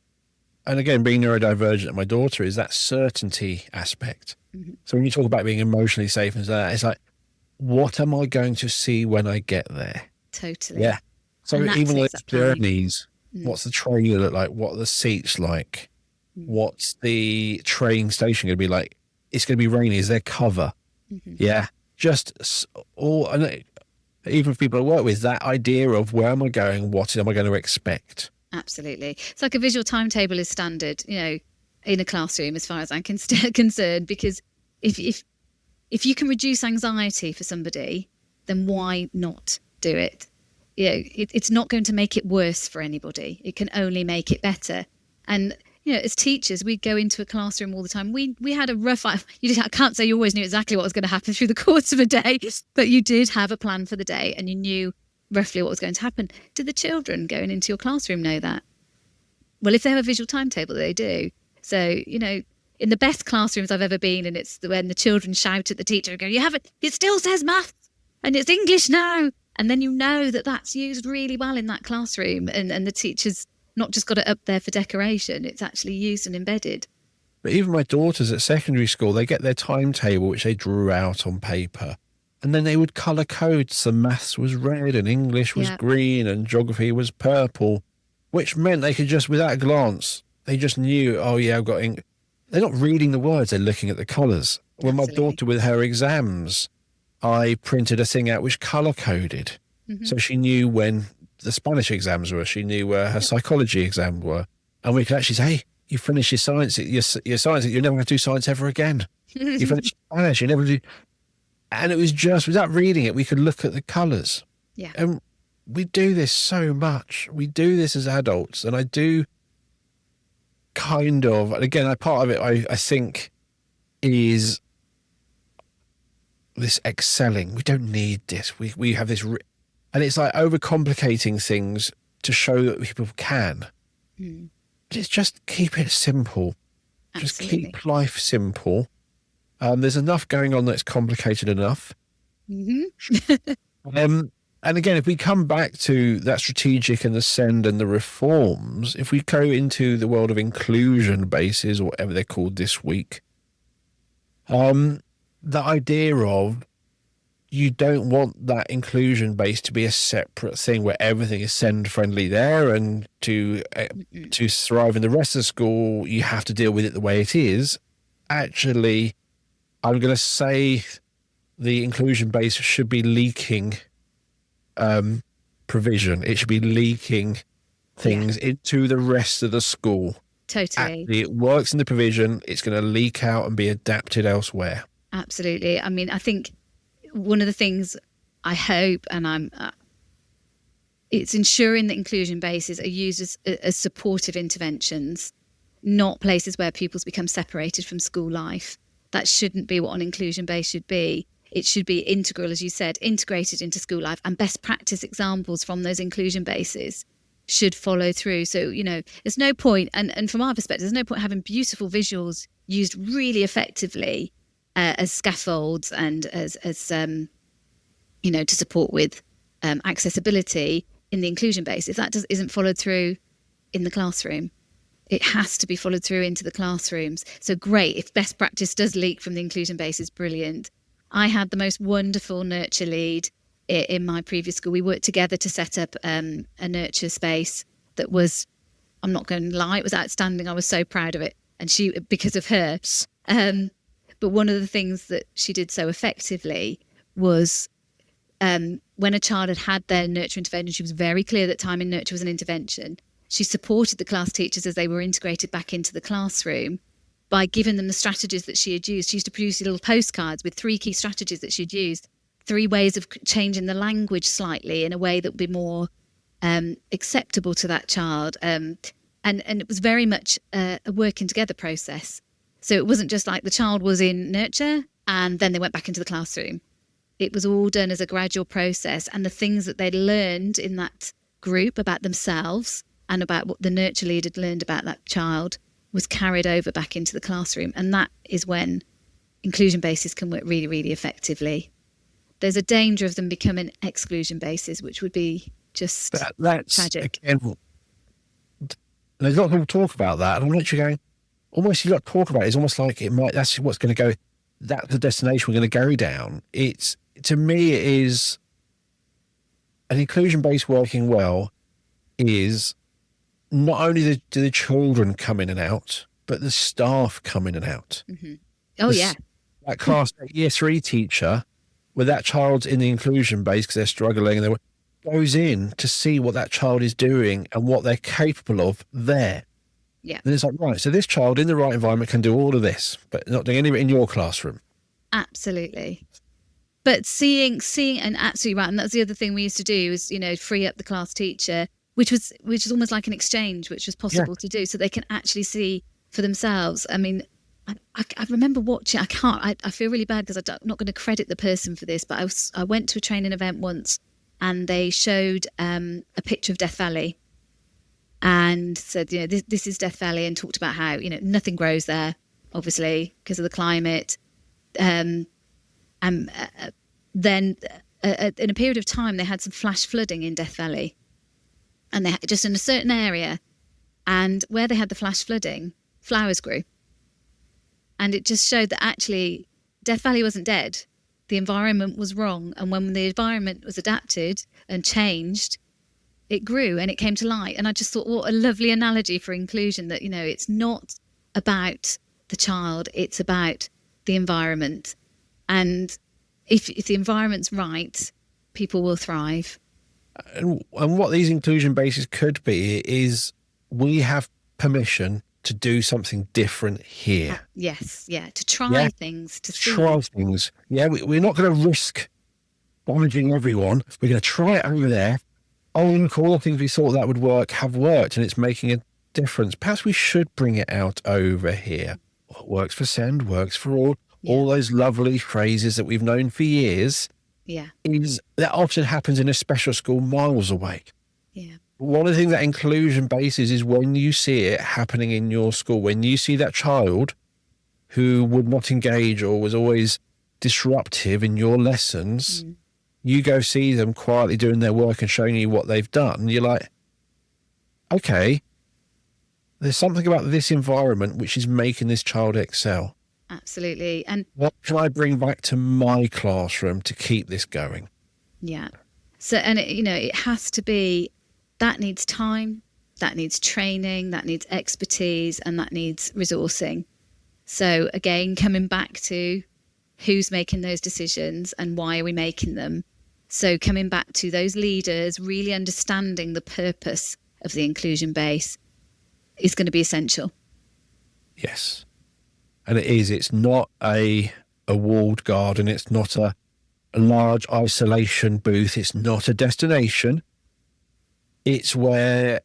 Speaker 1: and again, being neurodivergent, my daughter, is that certainty aspect. Mm-hmm. So when you talk about being emotionally safe and that, it's like, what am I going to see when I get there?
Speaker 2: Totally.
Speaker 1: Yeah. So even with journeys, what's the train look like? What are the seats like? What's the train station going to be like? It's going to be rainy. Is there cover? Mm-hmm. Yeah. Just all, and even for people I work with, that idea of where am I going? What am I going to expect?
Speaker 2: Absolutely. It's like a visual timetable is standard, in a classroom, as far as I'm concerned, because if you can reduce anxiety for somebody, then why not do it? It's not going to make it worse for anybody. It can only make it better. And, as teachers, we go into a classroom all the time. We had a rough, I can't say you always knew exactly what was going to happen through the course of a day, but you did have a plan for the day and you knew roughly what was going to happen. Did the children going into your classroom know that? Well, if they have a visual timetable, they do. So, in the best classrooms I've ever been, and it's when the children shout at the teacher and go, it still says maths and it's English now. And then you know that that's used really well in that classroom, and the teacher's not just got it up there for decoration, it's actually used and embedded.
Speaker 1: But even my daughters at secondary school, they get their timetable, which they drew out on paper. And then they would colour code. So maths was red and English was green and geography was purple, which meant they could just, without a glance, they just knew, oh yeah, I've got English. They're not reading the words, they're looking at the colours. When my daughter with her exams, I printed a thing out which colour coded. So she knew when the Spanish exams were, she knew where her psychology exams were. And we could actually say, hey, you finish your science, you're never going to do science ever again. You finish Spanish, you never do. And it was just, without reading it, we could look at the colours.
Speaker 2: Yeah.
Speaker 1: And we do this so much. We do this as adults. And I do kind of, and again, part of it, I think, is this excelling. We don't need this. We have this, and it's like overcomplicating things to show that people can. Just keep it simple.
Speaker 2: Absolutely.
Speaker 1: Just keep life simple. There's enough going on that's complicated enough. And again, if we come back to that strategic and the send and the reforms, if we go into the world of inclusion bases, or whatever they're called this week, the idea of you don't want that inclusion base to be a separate thing where everything is send friendly there, and to thrive in the rest of the school, you have to deal with it the way it is. Actually, I'm going to say the inclusion base should be leaking provision. It should be leaking things into the rest of the school.
Speaker 2: Totally.
Speaker 1: Actually, it works in the provision. It's going to leak out and be adapted elsewhere.
Speaker 2: Absolutely. I mean, I think one of the things I hope, and it's ensuring that inclusion bases are used as supportive interventions, not places where pupils become separated from school life. That shouldn't be what an inclusion base should be. It should be integral, as you said, integrated into school life, and best practice examples from those inclusion bases should follow through. So, there's no point, and from our perspective, there's no point having beautiful visuals used really effectively as scaffolds and as to support with accessibility in the inclusion base if that isn't followed through in the classroom. It has to be followed through into the classrooms. So great, if best practice does leak from the inclusion base, is brilliant. I had the most wonderful nurture lead in my previous school. We worked together to set up a nurture space that was, I'm not going to lie, it was outstanding. I was so proud of it. And because of her. But one of the things that she did so effectively was when a child had their nurture intervention, she was very clear that time in nurture was an intervention. She supported the class teachers as they were integrated back into the classroom by giving them the strategies that she had used. She used to produce little postcards with 3 key strategies that she'd used, 3 ways of changing the language slightly in a way that would be more acceptable to that child. And it was very much a working together process. So it wasn't just like the child was in nurture and then they went back into the classroom. It was all done as a gradual process, and the things that they'd learned in that group about themselves and about what the nurture lead had learned about that child was carried over back into the classroom. And that is when inclusion bases can work really, really effectively. There's a danger of them becoming exclusion bases, which would be just that's tragic.
Speaker 1: Again, there's a lot of people talk about that, and I'm actually going, almost you got to talk about it. It's almost like that's what's going to go, that's the destination we're going to go down. To me, it is an inclusion base working well is not only do the children come in and out, but the staff come in and out.
Speaker 2: Oh, yeah.
Speaker 1: That class year 3 teacher, where that child's in the inclusion base because they're struggling, and goes in to see what that child is doing and what they're capable of there.
Speaker 2: Yeah.
Speaker 1: And it's like, right, so this child in the right environment can do all of this, but not doing any of it in your classroom.
Speaker 2: Absolutely. But seeing and absolutely right. And that's the other thing we used to do is, free up the class teacher, which is almost like an exchange, which was possible to do, so they can actually see for themselves. I mean, I remember watching, I feel really bad because I'm not going to credit the person for this, but I went to a training event once and they showed a picture of Death Valley and said, this is Death Valley, and talked about how, nothing grows there, obviously, because of the climate. Then in a period of time, they had some flash flooding in Death Valley, and they had, just in a certain area, and where they had the flash flooding, flowers grew. And it just showed that actually Death Valley wasn't dead. The environment was wrong. And when the environment was adapted and changed, it grew and it came to light. And I just thought, what a lovely analogy for inclusion, that, it's not about the child, it's about the environment. And if the environment's right, people will thrive.
Speaker 1: And what these inclusion bases could be is we have permission to do something different here.
Speaker 2: Yes, yeah, to try things, to see.
Speaker 1: Try things. Yeah, we're not going to risk damaging everyone. We're going to try it over there. Oh, look, all the things we thought that would work have worked, and it's making a difference. Perhaps we should bring it out over here. What works for SEND works for all. Yeah. All those lovely phrases that we've known for years.
Speaker 2: Yeah.
Speaker 1: Is that often happens in a special school miles away.
Speaker 2: Yeah.
Speaker 1: One of the things that inclusion bases is when you see it happening in your school, when you see that child who would not engage or was always disruptive in your lessons, you go see them quietly doing their work and showing you what they've done. You're like, okay, there's something about this environment which is making this child excel.
Speaker 2: Absolutely. And
Speaker 1: what can I bring back to my classroom to keep this going?
Speaker 2: Yeah. So, and it has to be, that needs time, that needs training, that needs expertise, and that needs resourcing. So again, coming back to who's making those decisions and why are we making them? So coming back to those leaders, really understanding the purpose of the inclusion base is going to be essential.
Speaker 1: Yes. And it is. It's not a walled garden. It's not a large isolation booth. It's not a destination. It's where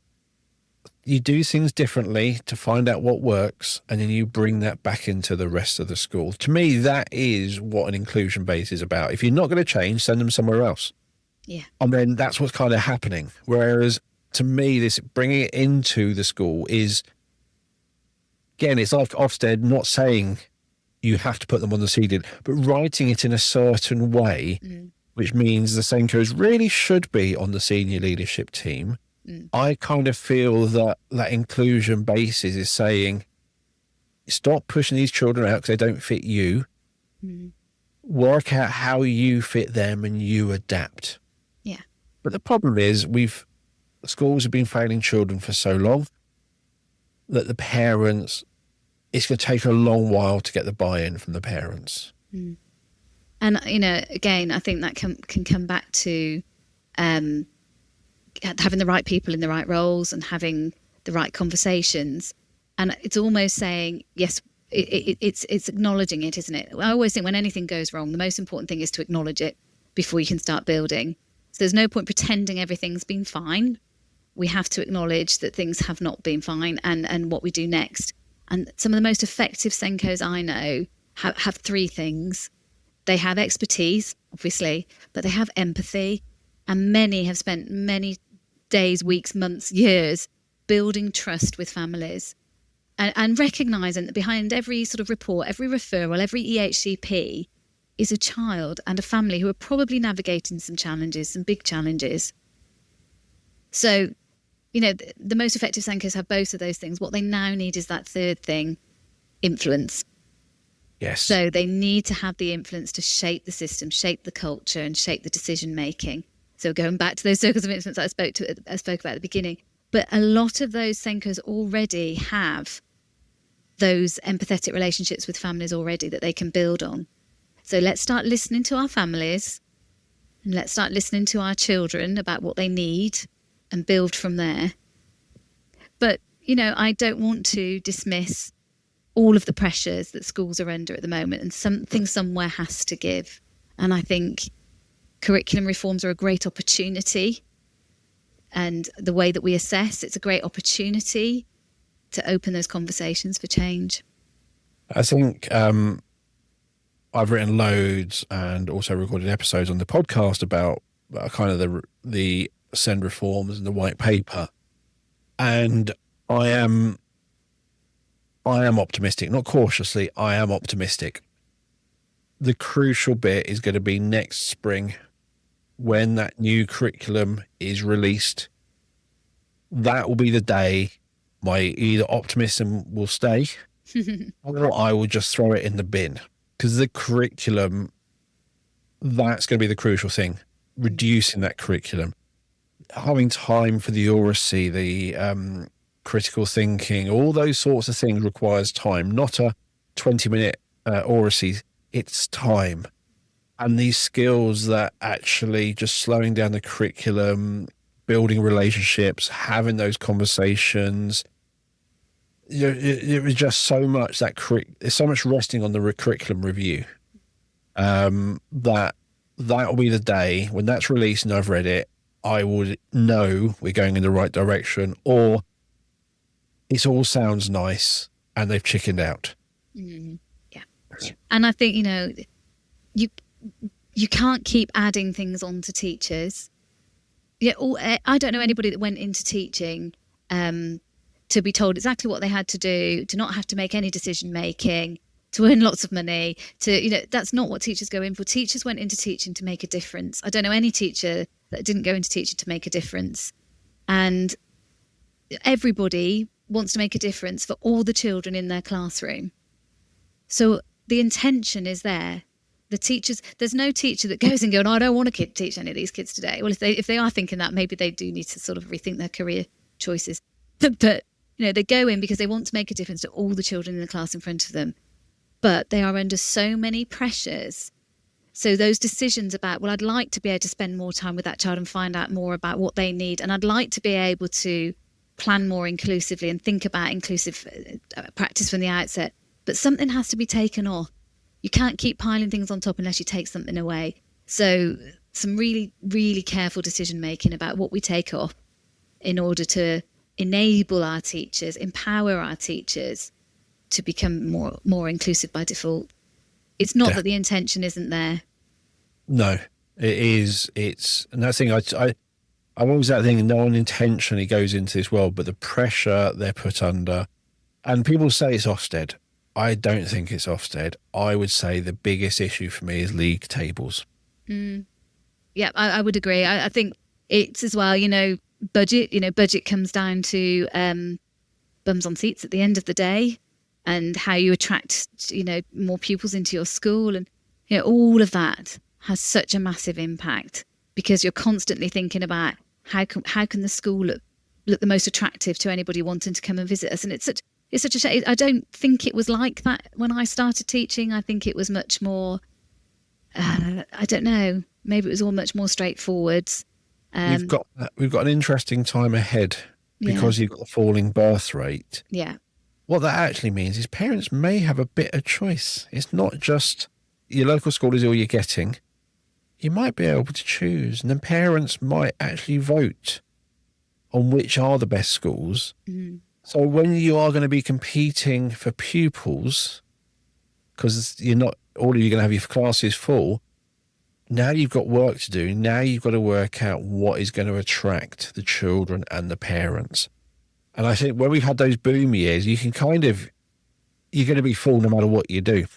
Speaker 1: you do things differently to find out what works, and then you bring that back into the rest of the school. To me, that is what an inclusion base is about. If you're not going to change, send them somewhere else.
Speaker 2: Yeah.
Speaker 1: And then that's what's kind of happening. Whereas to me, this bringing it into the school is, again, it's like Ofsted not saying you have to put them on the seeded, but writing it in a certain way, which means the SENCOs really should be on the senior leadership team. I kind of feel that inclusion basis is saying, stop pushing these children out because they don't fit you. Work out how you fit them and you adapt.
Speaker 2: Yeah.
Speaker 1: But the problem is schools have been failing children for so long that the parents, it's going to take a long while to get the buy-in from the parents.
Speaker 2: And, again, I think that can come back to having the right people in the right roles and having the right conversations. And it's almost saying, yes, it's acknowledging it, isn't it? I always think when anything goes wrong, the most important thing is to acknowledge it before you can start building. So there's no point pretending everything's been fine. We have to acknowledge that things have not been fine and what we do next. And some of the most effective SENCOs I know have three things. They have expertise, obviously, but they have empathy. And many have spent many days, weeks, months, years building trust with families and recognising that behind every sort of report, every referral, every EHCP is a child and a family who are probably navigating some challenges, some big challenges. So, the most effective SENCOs have both of those things. What they now need is that third thing, influence.
Speaker 1: Yes.
Speaker 2: So they need to have the influence to shape the system, shape the culture, and shape the decision making. So going back to those circles of influence that I spoke about at the beginning, but a lot of those SENCOs already have those empathetic relationships with families already that they can build on. So let's start listening to our families and let's start listening to our children about what they need and build from there. But, I don't want to dismiss all of the pressures that schools are under at the moment, and something somewhere has to give. And I think curriculum reforms are a great opportunity, and the way that we assess, it's a great opportunity to open those conversations for change.
Speaker 1: I think I've written loads and also recorded episodes on the podcast about kind of the SEND reforms and the white paper, and I am optimistic, not cautiously, I am optimistic. The crucial bit is going to be next spring when that new curriculum is released, that will be the day my either optimism will stay or I will just throw it in the bin. Because the curriculum, that's going to be the crucial thing. Reducing that curriculum, having time for the oracy, the critical thinking, all those sorts of things requires time, not a 20-minute oracy. It's time. And these skills that actually just slowing down the curriculum, building relationships, having those conversations, it was just so much there's so much resting on the curriculum review that will be the day when that's released and I've read it, I would know we're going in the right direction, or it all sounds nice and they've chickened out.
Speaker 2: Yeah. And I think, you can't keep adding things on to teachers. Yeah, I don't know anybody that went into teaching to be told exactly what they had to do, to not have to make any decision making, to earn lots of money, that's not what teachers go in for. Teachers went into teaching to make a difference. I don't know any teacher that didn't go into teaching to make a difference. And everybody wants to make a difference for all the children in their classroom. So the intention is there. The teachers, there's no teacher that goes and goes, I don't want to teach any of these kids today. Well, if they are thinking that, maybe they do need to sort of rethink their career choices. But they go in because they want to make a difference to all the children in the class in front of them. But they are under so many pressures. So those decisions about, well, I'd like to be able to spend more time with that child and find out more about what they need. And I'd like to be able to plan more inclusively and think about inclusive practice from the outset. But something has to be taken off. You can't keep piling things on top unless you take something away. So some really, really careful decision making about what we take off in order to enable our teachers, empower our teachers to become more inclusive by default. It's not that the intention isn't there. No,
Speaker 1: it is. And that thing, I'm always that thing, no one intentionally goes into this world, but the pressure they're put under, and people say it's Ofsted. I don't think it's Ofsted. I would say the biggest issue for me is league tables.
Speaker 2: Yeah, I would agree. I think it's as well, budget. Budget comes down to bums on seats at the end of the day, and how you attract, more pupils into your school. And, all of that has such a massive impact because you're constantly thinking about how can the school look the most attractive to anybody wanting to come and visit us. And it's such a shame. I don't think it was like that when I started teaching. I think it was much more, I don't know, maybe it was all much more straightforward.
Speaker 1: We've got an interesting time ahead because you've got the falling birth rate.
Speaker 2: Yeah.
Speaker 1: What that actually means is parents may have a bit of choice. It's not just your local school is all you're getting. You might be able to choose, and then parents might actually vote on which are the best schools. Mm-hmm. So when you are going to be competing for pupils, because you're not all of you going to have your classes full, now you've got work to do. Now you've got to work out what is going to attract the children and the parents. And I think when we've had those boom years, you're going to be full no matter what you do.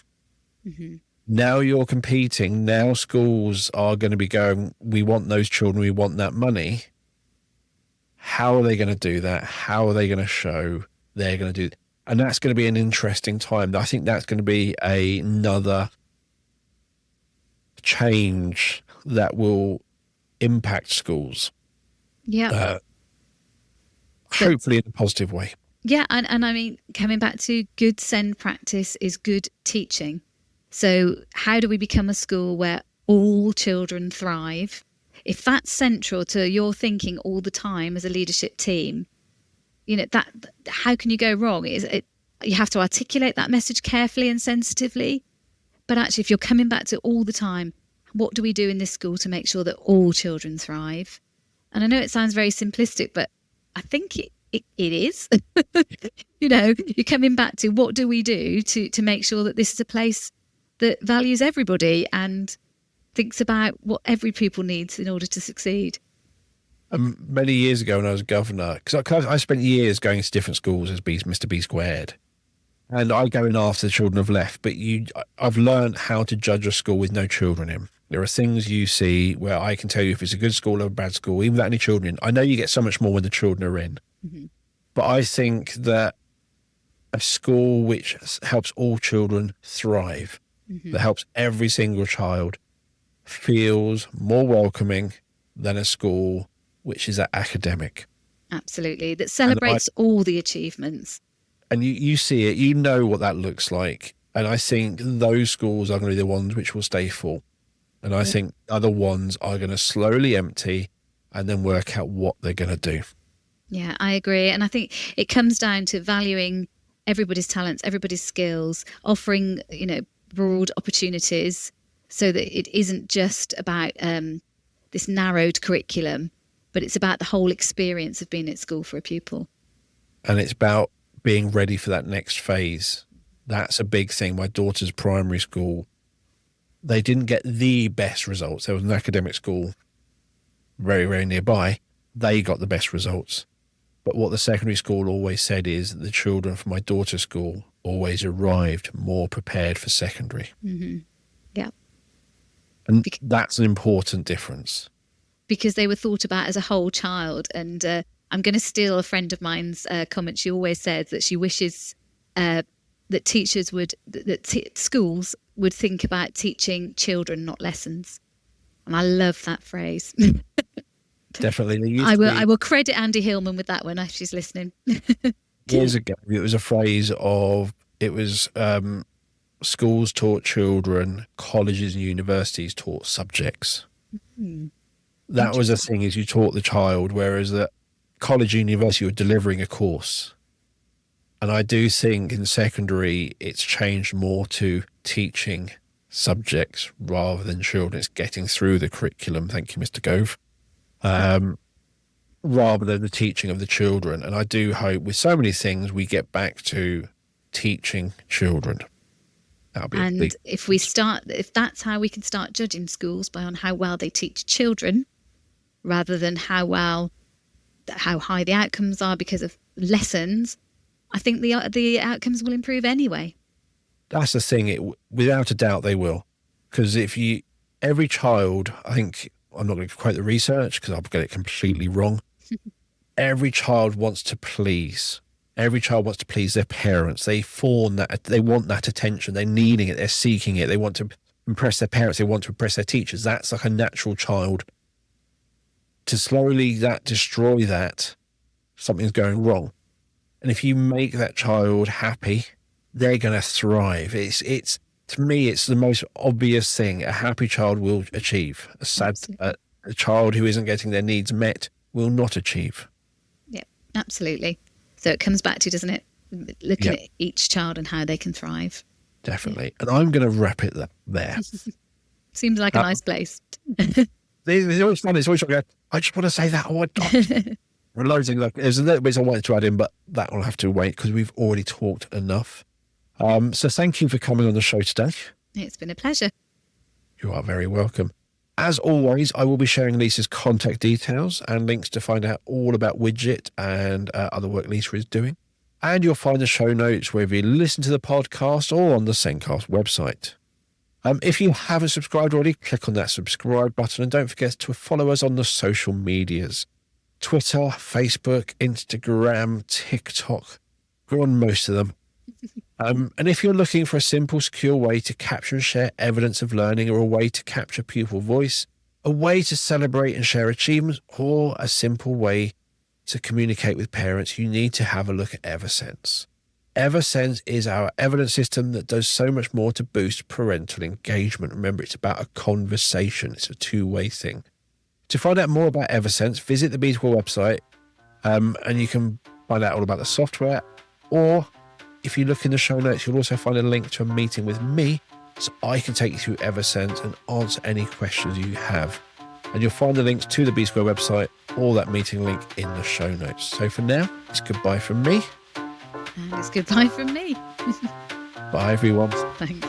Speaker 1: Mm-hmm. Now you're competing. Now schools are going to be going, we want those children, we want that money. How are they going to do that? How are they going to show they're going to do it? And that's going to be an interesting time. I think that's going to be another change that will impact schools.
Speaker 2: Yeah.
Speaker 1: Hopefully in a positive way.
Speaker 2: Yeah, and I mean, coming back to good SEND practice is good teaching. So how do we become a school where all children thrive? If that's central to your thinking all the time as a leadership team, that how can you go wrong? You have to articulate that message carefully and sensitively. But actually, if you're coming back to all the time, what do we do in this school to make sure that all children thrive? And I know it sounds very simplistic, but I think it is. You're coming back to what do we do to make sure that this is a place that values everybody and thinks about what every pupil needs in order to succeed.
Speaker 1: Many years ago when I was governor, because I spent years going to different schools as Mr. B Squared, and I go in after the children have left, but I've learned how to judge a school with no children in. There are things you see where I can tell you if it's a good school or a bad school, even without any children in. I know you get so much more when the children are in. Mm-hmm. But I think that a school which helps all children thrive, mm-hmm. that helps every single child, feels more welcoming than a school which is academic.
Speaker 2: Absolutely. That celebrates all the achievements.
Speaker 1: And you see it, you know what that looks like. And I think those schools are going to be the ones which will stay full. And I think other ones are going to slowly empty and then work out what they're going to do.
Speaker 2: Yeah, I agree. And I think it comes down to valuing everybody's talents, everybody's skills, offering, broad opportunities so that it isn't just about this narrowed curriculum, but it's about the whole experience of being at school for a pupil.
Speaker 1: And it's about being ready for that next phase. That's a big thing. My daughter's primary school, they didn't get the best results. There was an academic school very, very nearby. They got the best results. But what the secondary school always said is that the children from my daughter's school always arrived more prepared for secondary.
Speaker 2: Mm-hmm. Yeah.
Speaker 1: And that's an important difference.
Speaker 2: Because they were thought about as a whole child. And I'm going to steal a friend of mine's comment. She always said that she wishes that teachers would, schools would think about teaching children, not lessons. And I love that phrase.
Speaker 1: Definitely.
Speaker 2: I will credit Andy Hillman with that one if she's listening.
Speaker 1: Years ago, it was a phrase of, schools taught children, colleges and universities taught subjects. Mm-hmm. That was the thing, is you taught the child, whereas at college and university you're delivering a course. And I do think in secondary it's changed more to teaching subjects rather than children. It's getting through the curriculum, thank you, Mr. Gove, rather than the teaching of the children. And I do hope with so many things we get back to teaching children. That'll be
Speaker 2: and if that's how we can start judging schools, on how well they teach children, rather than how high the outcomes are because of lessons, I think the outcomes will improve anyway.
Speaker 1: That's the thing. Without a doubt, they will. Because every child, I think, I'm not going to quote the research because I'll get it completely wrong. Every child wants to please. Every child wants to please their parents. They want that attention. They're needing it. They're seeking it. They want to impress their parents. They want to impress their teachers. That's like a natural child. To slowly destroy that, something's going wrong. And if you make that child happy, they're going to thrive. It's to me, it's the most obvious thing a happy child will achieve. A child who isn't getting their needs met will not achieve.
Speaker 2: Yeah, absolutely. So it comes back to, doesn't it, looking at each child and how they can thrive.
Speaker 1: Definitely. Yeah. And I'm going to wrap it there.
Speaker 2: Seems like a nice place.
Speaker 1: It's always fun. It's always like, I just want to say that. There's a little bit I wanted to add in, but that will have to wait because we've already talked enough. So thank you for coming on the show today.
Speaker 2: It's been a pleasure.
Speaker 1: You are very welcome. As always, I will be sharing Lisa's contact details and links to find out all about Widgit and other work Lisa is doing. And you'll find the show notes wherever you listen to the podcast or on the SENCO website. If you haven't subscribed already, click on that subscribe button and don't forget to follow us on the social medias. Twitter, Facebook, Instagram, TikTok. We're on most of them. And if you're looking for a simple, secure way to capture and share evidence of learning, or a way to capture pupil voice, a way to celebrate and share achievements, or a simple way to communicate with parents, you need to have a look at EverSense. EverSense is our evidence system that does so much more to boost parental engagement. Remember, it's about a conversation. It's a two-way thing. To find out more about EverSense, visit the B-School website, and you can find out all about the software. Or if you look in the show notes, you'll also find a link to a meeting with me so I can take you through EverSense and answer any questions you have. And you'll find the links to the B-School website or that meeting link in the show notes. So for now, it's goodbye from me.
Speaker 2: And it's goodbye from me.
Speaker 1: Bye, everyone.
Speaker 2: Thanks.